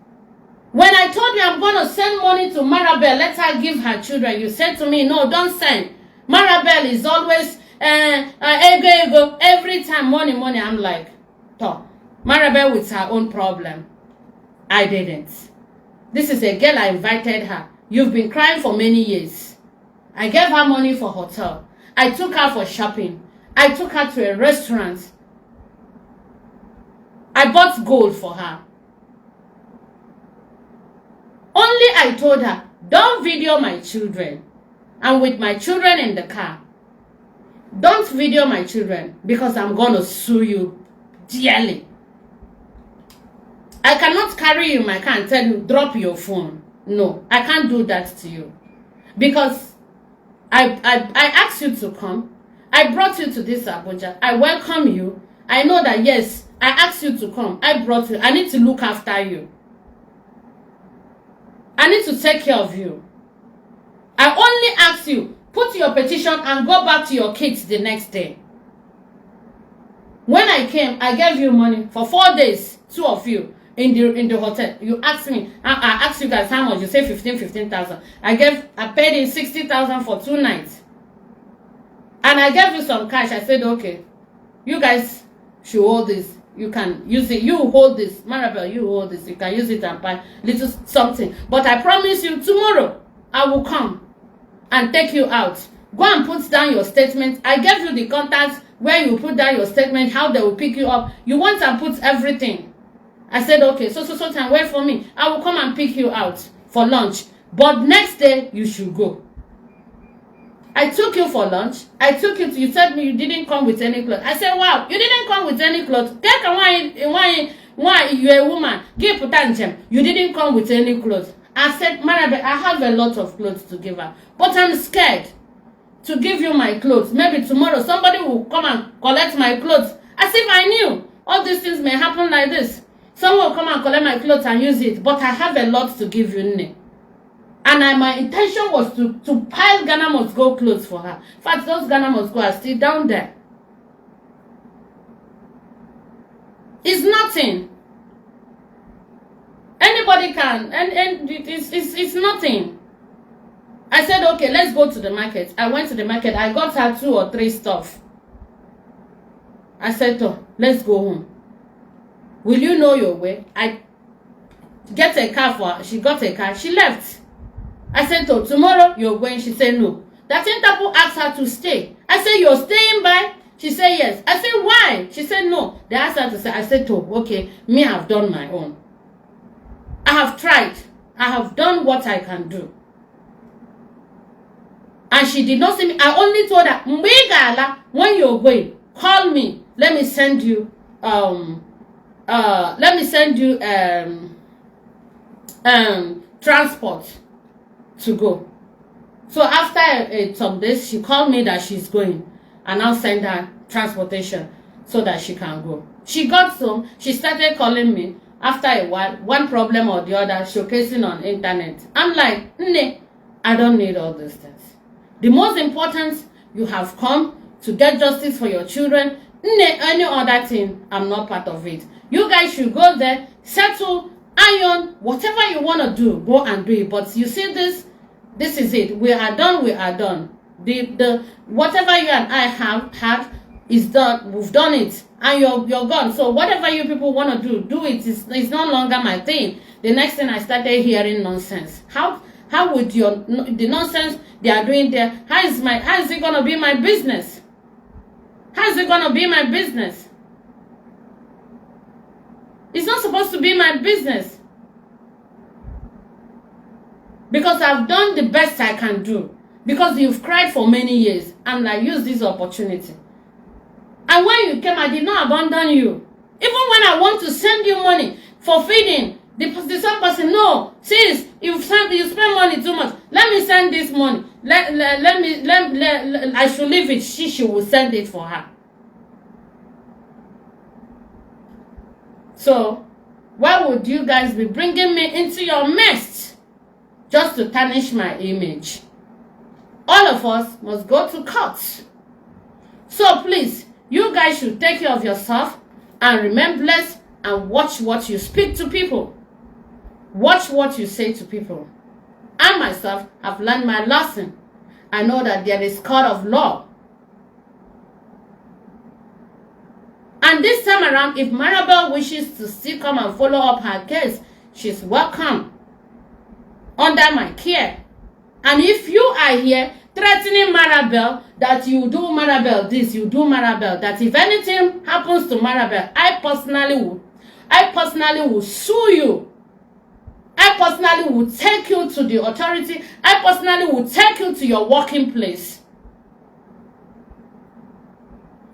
When I told you I'm going to send money to Maryam, let her give her children, you said to me, no, don't send. Maryam is always, ego, every time, money. I'm like, talk. Maryam with her own problem. I didn't. This is a girl, I invited her. You've been crying for many years. I gave her money for hotel. I took her for shopping. I took her to a restaurant. I bought gold for her. Only I told her, don't video my children. And with my children in the car, don't video my children because I'm going to sue you dearly. I cannot carry you in my car and tell you, drop your phone. No, I can't do that to you. Because I asked you to come. I brought you to this Abuja. I welcome you. I know that, yes, I asked you to come. I brought you. I need to look after you. I need to take care of you. I only asked you, put your petition and go back to your kids the next day. When I came, I gave you money for 4 days, 2 of you, in the hotel. You asked me, I asked you guys how much. You say 15,000. I paid in 60,000 for 2 nights. And I gave you some cash. I said, okay, you guys should hold this. You can use it. You hold this. Marabel, you hold this. You can use it and buy little something. But I promise you, tomorrow, I will come and take you out. Go and put down your statement. I gave you the contacts where you put down your statement, how they will pick you up. You want to put everything. I said, okay, so time, wait for me. I will come and pick you out for lunch. But next day, you should go. I took you for lunch. I took you to, you said me you didn't come with any clothes. I said, wow, you didn't come with any clothes. Why you're a woman? Give potential. You didn't come with any clothes. I said, Maryam, I have a lot of clothes to give her. But I'm scared to give you my clothes. Maybe tomorrow somebody will come and collect my clothes. As if I knew all these things may happen like this. Someone will come and collect my clothes and use it. But I have a lot to give you, Nne. And my intention was to pile Ghana Must Go clothes for her. In fact, those Ghana Must Go are still down there. It's nothing. Anybody can. And it's nothing. I said, okay, let's go to the market. I went to the market. I got her 2 or 3 stuff. I said, oh, let's go home. Will you know your way? I get a car for her. She got a car. She left. I said, oh, tomorrow you're going. She said, no. That Interpol asked her to stay. I said, you're staying by? She said, yes. I said, why? She said, no. They asked her to stay. I said, oh, okay. Me, I've done my own. I have tried. I have done what I can do. And she did not see me. I only told her, Mbigala, when you're going, call me. Let me send you, transport to go. So after some days, she called me that she's going, and I'll send her transportation so that she can go. She got some. She started calling me after a while, one problem or the other, showcasing on internet. I'm like, Nne, I don't need all these things. The most important, you have come to get justice for your children. Nne, any other thing, I'm not part of it. You guys should go there, settle, iron, whatever you want to do, go and do it. But you see this is it. We are done, we are done. The whatever you and I have had is done. We've done it. And you're gone. So whatever you people want to do it. It's no longer my thing. The next thing I started hearing nonsense. How would the nonsense they are doing there, how is it gonna be my business? How is it gonna be my business? It's not supposed to be my business. Because I've done the best I can do. Because you've cried for many years. And I used this opportunity. And when you came, I did not abandon you. Even when I want to send you money for feeding, the same person, no, sis, you spend money too much. Let me send this money. I should leave it. She will send it for her. So, why would you guys be bringing me into your mess just to tarnish my image? All of us must go to court. So please, you guys should take care of yourself and remain blessed and watch what you speak to people. Watch what you say to people. I myself have learned my lesson. I know that there is court of law. And this time around, if Marabel wishes to still come and follow up her case, she's welcome under my care. And if you are here threatening Marabel that you do Marabel this, you do Marabel that, if anything happens to Marabel, I personally will sue you. I personally will take you to the authority. I personally will take you to your working place.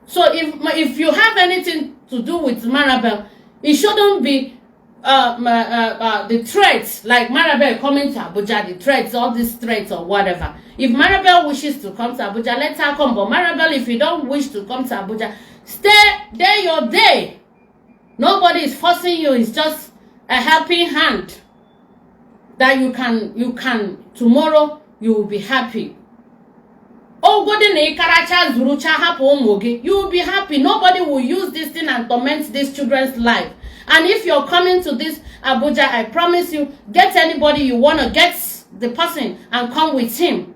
So if you have anything to do with Marabel, it shouldn't be the threats, like Marabel coming to Abuja, the threats, all these threats or whatever. If Marabel wishes to come to Abuja, let her come. But Marabel, if you don't wish to come to Abuja, stay there your day. Nobody is forcing you. It's just a helping hand that you can tomorrow you will be happy. Oh, God, you will be happy. Nobody will use this thing and torment these children's life. And if you're coming to this Abuja, I promise you, get anybody you want to get the person and come with him.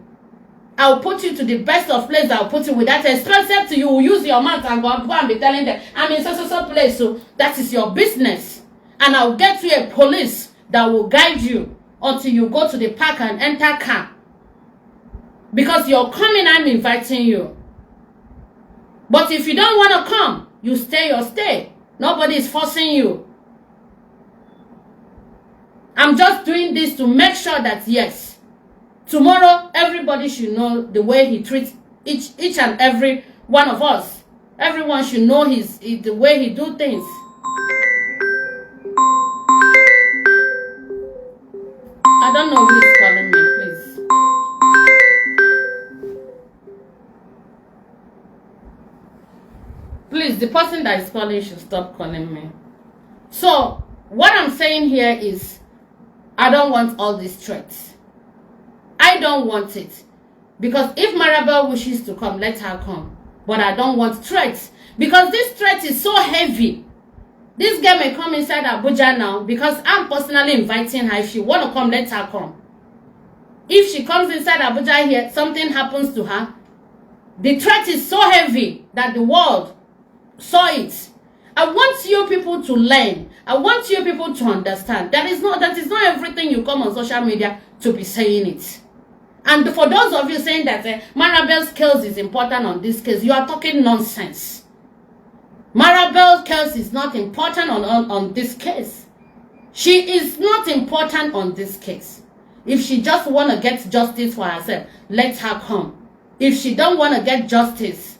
I'll put you to the best of place. I'll put you with that expensive to you. Will use your mouth and go and be telling them, I'm in so place. So that is your business. And I'll get you a police that will guide you until you go to the park and enter car. Because you're coming, I'm inviting you. But if you don't want to come, you stay or stay. Nobody is forcing you. I'm just doing this to make sure that, yes, tomorrow everybody should know the way he treats each and every one of us. Everyone should know the way he do things. I don't know who is calling me, please. Please, the person that is calling should stop calling me. So, what I'm saying here is, I don't want all these threats. I don't want it. Because if Marabel wishes to come, let her come. But I don't want threats. Because this threat is so heavy. This girl may come inside Abuja now because I'm personally inviting her. If she want to come, let her come. If she comes inside Abuja here, something happens to her. The threat is so heavy that the world saw it. I want you people to learn. I want you people to understand. That is not everything you come on social media to be saying it. And for those of you saying that Marabel's case is important on this case, you are talking nonsense. Marabel's case is not important on this case. She is not important on this case. If she just want to get justice for herself, let her come. If she don't want to get justice,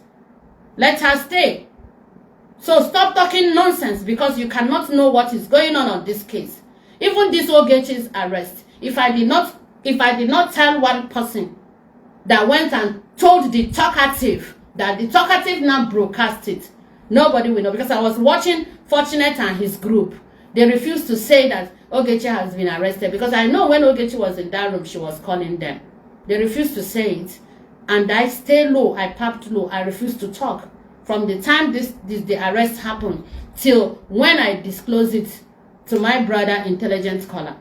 let her stay. So stop talking nonsense because you cannot know what is going on this case. Even this Ogechi's arrest, if I did not tell one person that went and told the talkative, that the talkative now broadcast it, nobody will know. Because I was watching Fortunate and his group. They refused to say that Ogechi has been arrested. Because I know when Ogechi was in that room, she was calling them. They refused to say it. And I stay low. I papped low. I refused to talk. From the time the arrest happened till when I disclosed it to my brother, intelligent caller.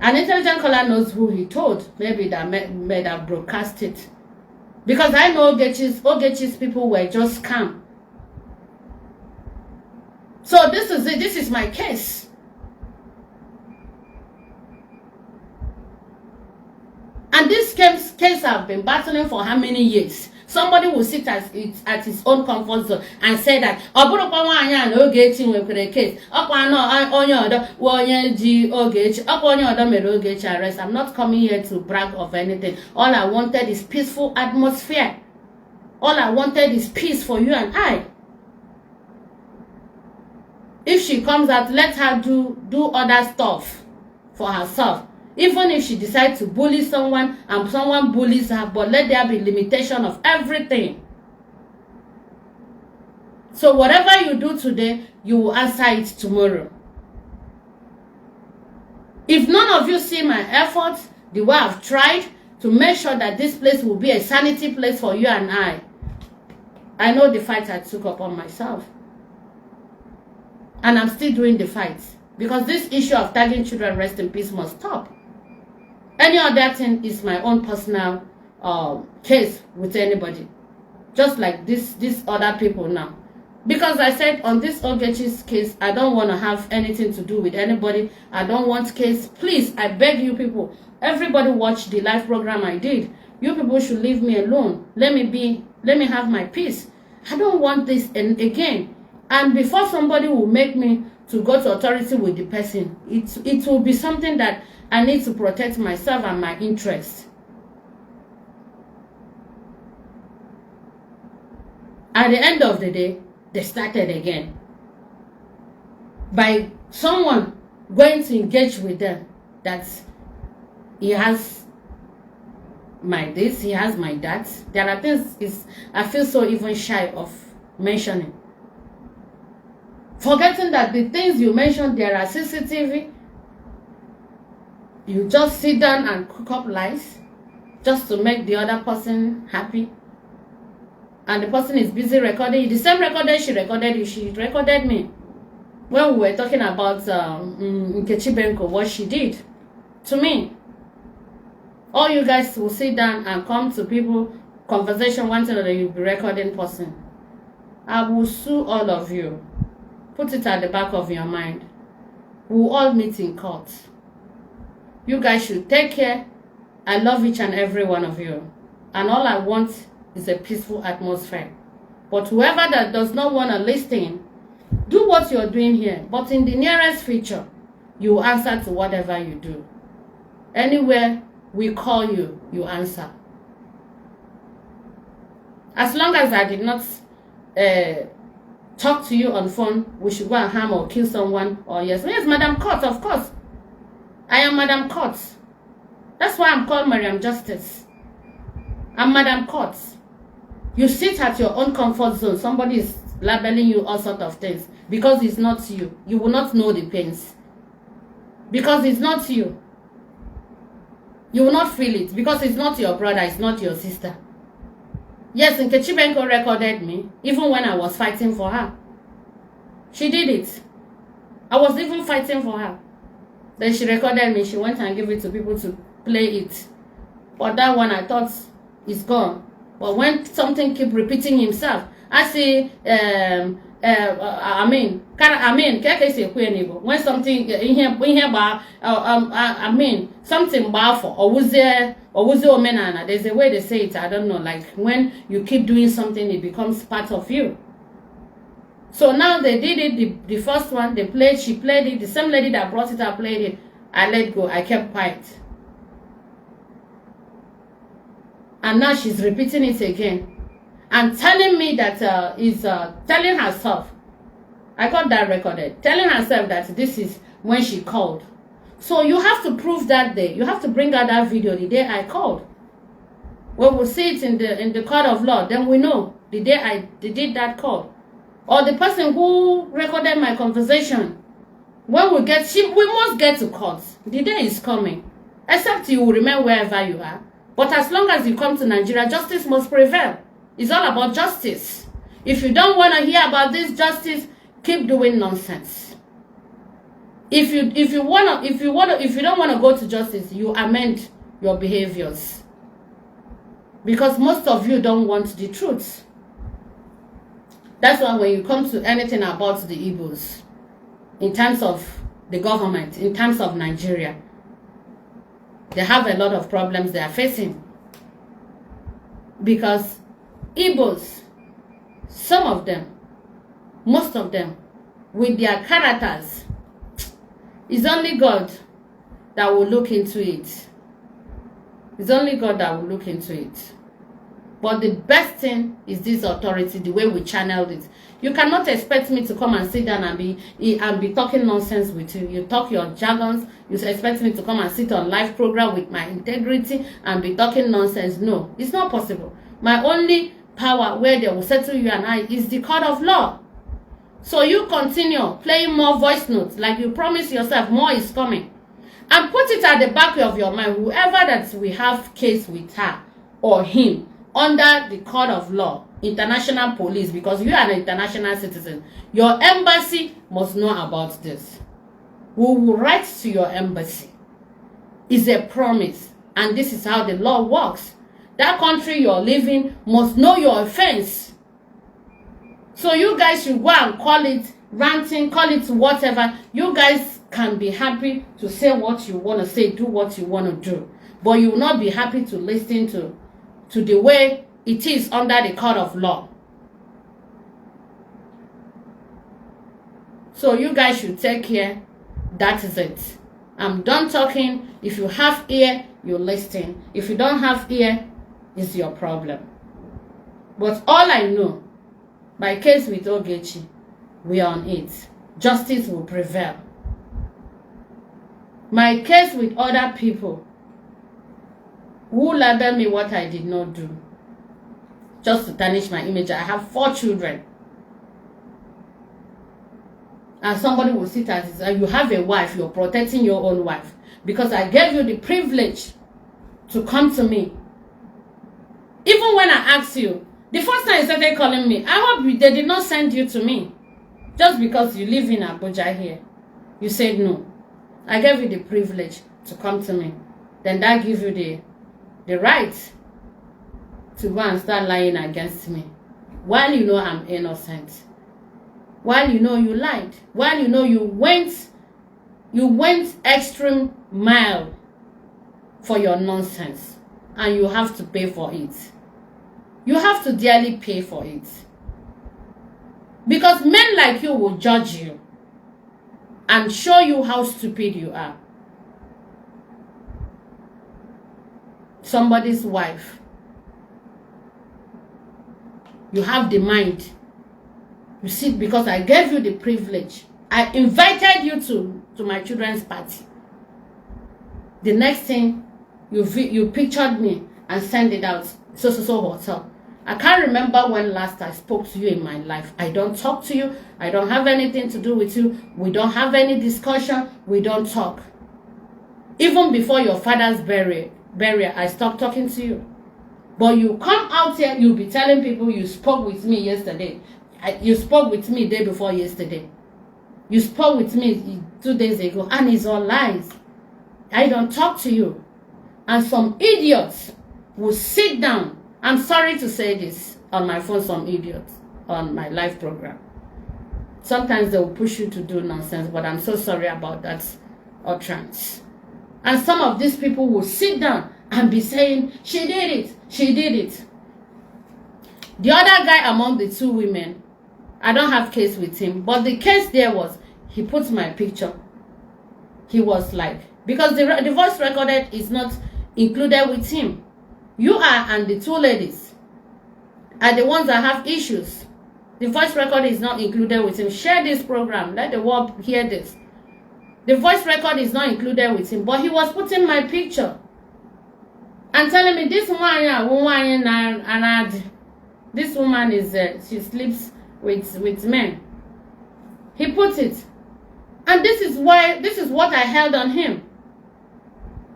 An intelligent caller knows who he told. Maybe that made have broadcast it. Because I know Ogechi's people were just scam. So this is it. This is my case. And this case I've been battling for how many years? Somebody will sit at his own comfort zone and say that Ogechi case. Ogechi arrest. I'm not coming here to brag of anything. All I wanted is peaceful atmosphere. All I wanted is peace for you and I. If she comes out, let her do other stuff for herself. Even if she decides to bully someone and someone bullies her, but let there be limitation of everything. So whatever you do today, you will answer it tomorrow. If none of you see my efforts, the way I've tried to make sure that this place will be a sanity place for you and I know the fight I took upon myself. And I'm still doing the fight. Because this issue of tagging children rest in peace must stop. Any other thing is my own personal case with anybody. Just like these other people now. Because I said on this Ogechi's case, I don't want to have anything to do with anybody. I don't want case. Please, I beg you people. Everybody watch the live program I did. You people should leave me alone. Let me have my peace. I don't want this again. And before somebody will make me to go to authority with the person, it will be something that I need to protect myself and my interests. At the end of the day, they started again. By someone going to engage with them, that he has my this, he has my that. There are things I feel so even shy of mentioning. Forgetting that the things you mentioned, there are CCTV. You just sit down and cook up lies just to make the other person happy. And the person is busy recording you. The same recorder she recorded you, she recorded me. When we were talking about Ogechi Benko, what she did to me. All you guys will sit down and come to people, conversation, wanting that you'll be recording person. I will sue all of you. Put it at the back of your mind. We'll all meet in court. You guys should take care. I love each and every one of you. And all I want is a peaceful atmosphere. But whoever that does not want to listen, do what you're doing here. But in the nearest future, you answer to whatever you do. Anywhere we call you, you answer. As long as I did not talk to you on phone, we should go and harm or kill someone, or yes, Madam Court, of course. I am Madam Court. That's why I'm called Maryam Justice. I'm Madam Court. You sit at your own comfort zone. Somebody is labeling you all sorts of things. Because it's not you. You will not know the pains. Because it's not you. You will not feel it. Because it's not your brother. It's not your sister. Yes, Ogechi Benko recorded me. Even when I was fighting for her. She did it. I was even fighting for her. Then she recorded me. She went and gave it to people to play it. But that one I thought is gone. But when something keep repeating himself, I see, when something in here, something bad for or was there omenana. There's a way they say it. I don't know. Like when you keep doing something, it becomes part of you. So now they did it. The first one they played. She played it. The same lady that brought it up played it. I let go. I kept quiet. And now she's repeating it again. And telling me that telling herself. I got that recorded. Telling herself that this is when she called. So you have to prove that day. You have to bring out that video the day I called. When we see it in the court of law, then we know the day they did that call. Or the person who recorded my conversation. When we must get to court. The day is coming. Except you will remain wherever you are. But as long as you come to Nigeria, justice must prevail. It's all about justice. If you don't want to hear about this justice, keep doing nonsense. If you don't want to go to justice, you amend your behaviors. Because most of you don't want the truth. That's why when you come to anything about the Igbos, in terms of the government, in terms of Nigeria, they have a lot of problems they are facing. Because Igbos, some of them, most of them, with their characters, it's only God that will look into it. It's only God that will look into it. But the best thing is this authority, the way we channeled it. You cannot expect me to come and sit down and be talking nonsense with you. You talk your jargons. You expect me to come and sit on live program with my integrity and be talking nonsense. No, it's not possible. My only power where they will settle you and I is the court of law. So you continue playing more voice notes like you promised yourself. More is coming. And put it at the back of your mind. Whoever that we have case with her or him, under the court of law, international police, because you are an international citizen, your embassy must know about this. We will write to your embassy. It's a promise, and this is how the law works. That country you're living must know your offense. So you guys should go and call it ranting, call it whatever. You guys can be happy to say what you want to say, do what you want to do. But you will not be happy to listen to the way it is under the court of law. So you guys should take care. That is it. I'm done talking. If you have ear, you listen. If you don't have ear, it's your problem. But all I know My case with Ogechi, we are on it. Justice will prevail. My case with other people who label me what I did not do, just to tarnish my image. I have 4 children. And somebody will sit and say, you have a wife, you're protecting your own wife. Because I gave you the privilege to come to me. Even when I asked you, the first time you started calling me, I hope they did not send you to me. Just because you live in Abuja here. You said no. I gave you the privilege to come to me. Then that gives you the right to go and start lying against me. While you know I'm innocent. While you know you lied. While you know you went extreme mile for your nonsense. And you have to pay for it. You have to dearly pay for it. Because men like you will judge you and show you how stupid you are. Somebody's wife. You have the mind. You see, because I gave you the privilege. I invited you to my children's party. The next thing, you pictured me and sent it out. So hotel. I can't remember when last I spoke to you in my life. I don't talk to you. I don't have anything to do with you. We don't have any discussion. We don't talk. Even before your father's burial, I stopped talking to you. But you come out here, you'll be telling people you spoke with me yesterday. You spoke with me day before yesterday. You spoke with me 2 days ago. And it's all lies. I don't talk to you. And some idiots will sit down. I'm sorry to say this on my phone, some idiots on my live program. Sometimes they will push you to do nonsense, but I'm so sorry about that utterance. And some of these people will sit down and be saying, she did it, she did it. The other guy among the 2 women, I don't have case with him, but the case there was, he put my picture. He was like, because the voice recorded is not included with him. You are and the 2 ladies are the ones that have issues. The voice record is not included with him. Share this program. Let the world hear this. The voice record is not included with him. But he was putting my picture. And telling me, this woman is, she sleeps with men. He put it. And this is what I held on him.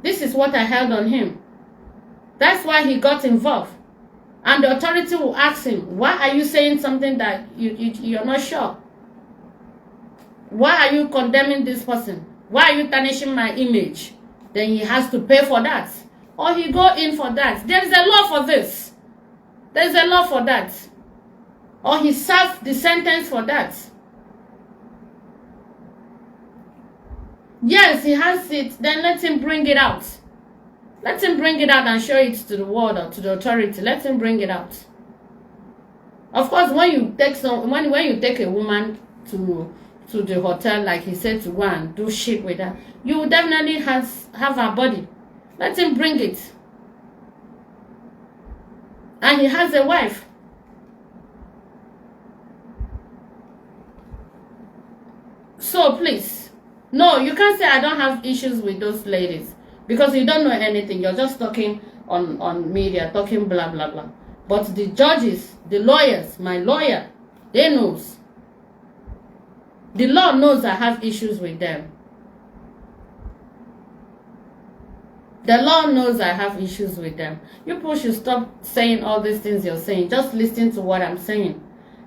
This is what I held on him. That's why he got involved. And the authority will ask him, why are you saying something that you're not sure? Why are you condemning this person? Why are you tarnishing my image? Then he has to pay for that. Or he go in for that. There's a law for this. There's a law for that. Or he serves the sentence for that. Yes, he has it. Then let him bring it out. Let him bring it out and show it to the world or to the authority. Let him bring it out. Of course, when you take when you take a woman to the hotel, like he said, to go and do shit with her, you will definitely have her body. Let him bring it. And he has a wife. So please, no, you can't say I don't have issues with those ladies. Because you don't know anything. You're just talking on media, talking blah, blah, blah. But the judges, the lawyers, my lawyer, they knows. The law knows I have issues with them. The law knows I have issues with them. You people should stop saying all these things you're saying. Just listen to what I'm saying.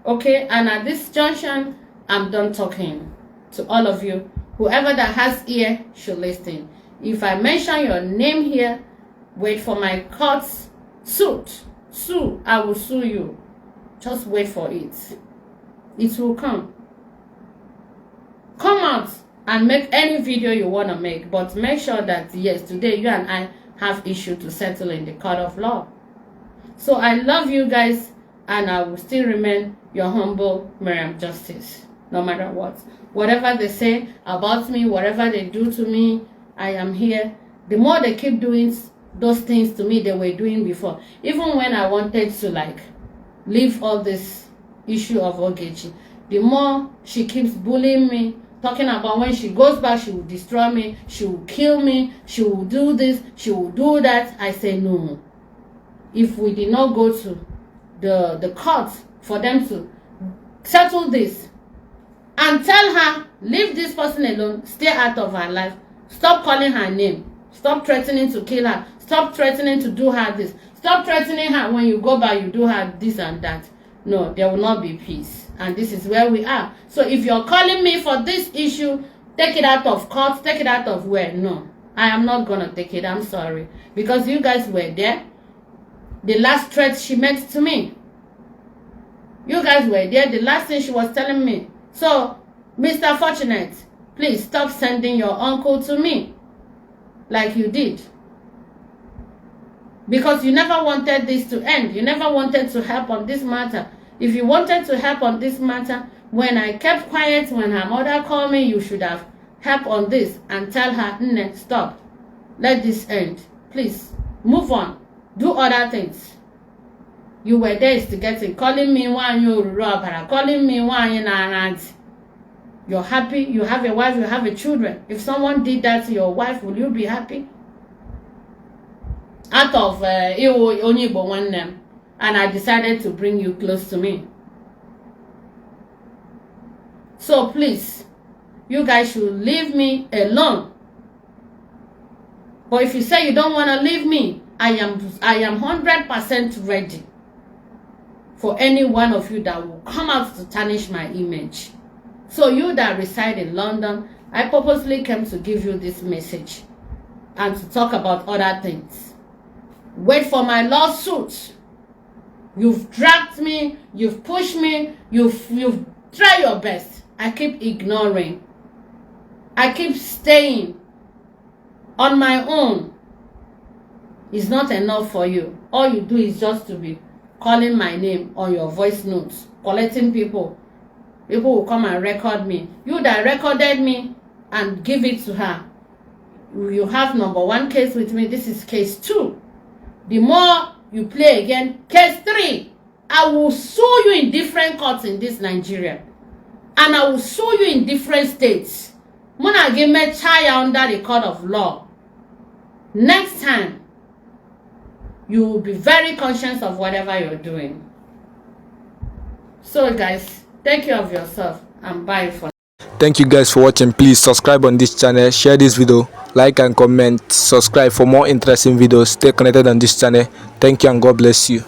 Okay? And at this junction, I'm done talking to all of you. Whoever that has ear should listen. If I mention your name here, wait for my court suit. Sue, I will sue you. Just wait for it. It will come. Come out and make any video you want to make. But make sure that, yes, today you and I have issue to settle in the court of law. So I love you guys. And I will still remain your humble Maryam Justice. No matter what. Whatever they say about me, whatever they do to me, I am here. The more they keep doing those things to me they were doing before. Even when I wanted to like leave all this issue of Ogechi, the more she keeps bullying me, talking about when she goes back, she will destroy me, she will kill me, she will do this, she will do that. I say no. If we did not go to the court for them to settle this and tell her, leave this person alone, stay out of her life, stop calling her name, stop threatening to kill her, stop threatening to do her this, stop threatening her when you go back, you do her this and that. No, there will not be peace. And this is where we are. So if you're calling me for this issue, take it out of court, take it out of where? No, I am not going to take it. I'm sorry. Because you guys were there. The last threat she made to me. You guys were there. The last thing she was telling me. So, Mr. Fortunate, please stop sending your uncle to me like you did. Because you never wanted this to end. You never wanted to help on this matter. If you wanted to help on this matter, when I kept quiet, when her mother called me, you should have helped on this and tell her, Nne, stop. Let this end. Please, move on. Do other things. You were there instigating, calling me one you robber, calling me one you aunt. You're happy, you have a wife, you have a children. If someone did that to your wife, will you be happy? Out of only one name, and I decided to bring you close to me. So please, you guys should leave me alone. But if you say you don't want to leave me, I am 100% ready for any one of you that will come out to tarnish my image. So you that reside in London, I purposely came to give you this message and to talk about other things. Wait for my lawsuit. You've dragged me, you've pushed me, you've tried your best. I keep ignoring. I keep staying on my own. It's not enough for you. All you do is just to be calling my name on your voice notes, collecting people. People will come and record me. You that recorded me and give it to her. You have number 1 case with me. This is case 2. The more you play again, case 3, I will sue you in different courts in this Nigeria. And I will sue you in different states. Muna give me trial under the court of law. Next time, you will be very conscious of whatever you're doing. So guys, take care of yourself and bye for now. Thank you guys for watching. Please subscribe on this channel, share this video, like and comment, subscribe for more interesting videos. Stay connected on this channel. Thank you and God bless you.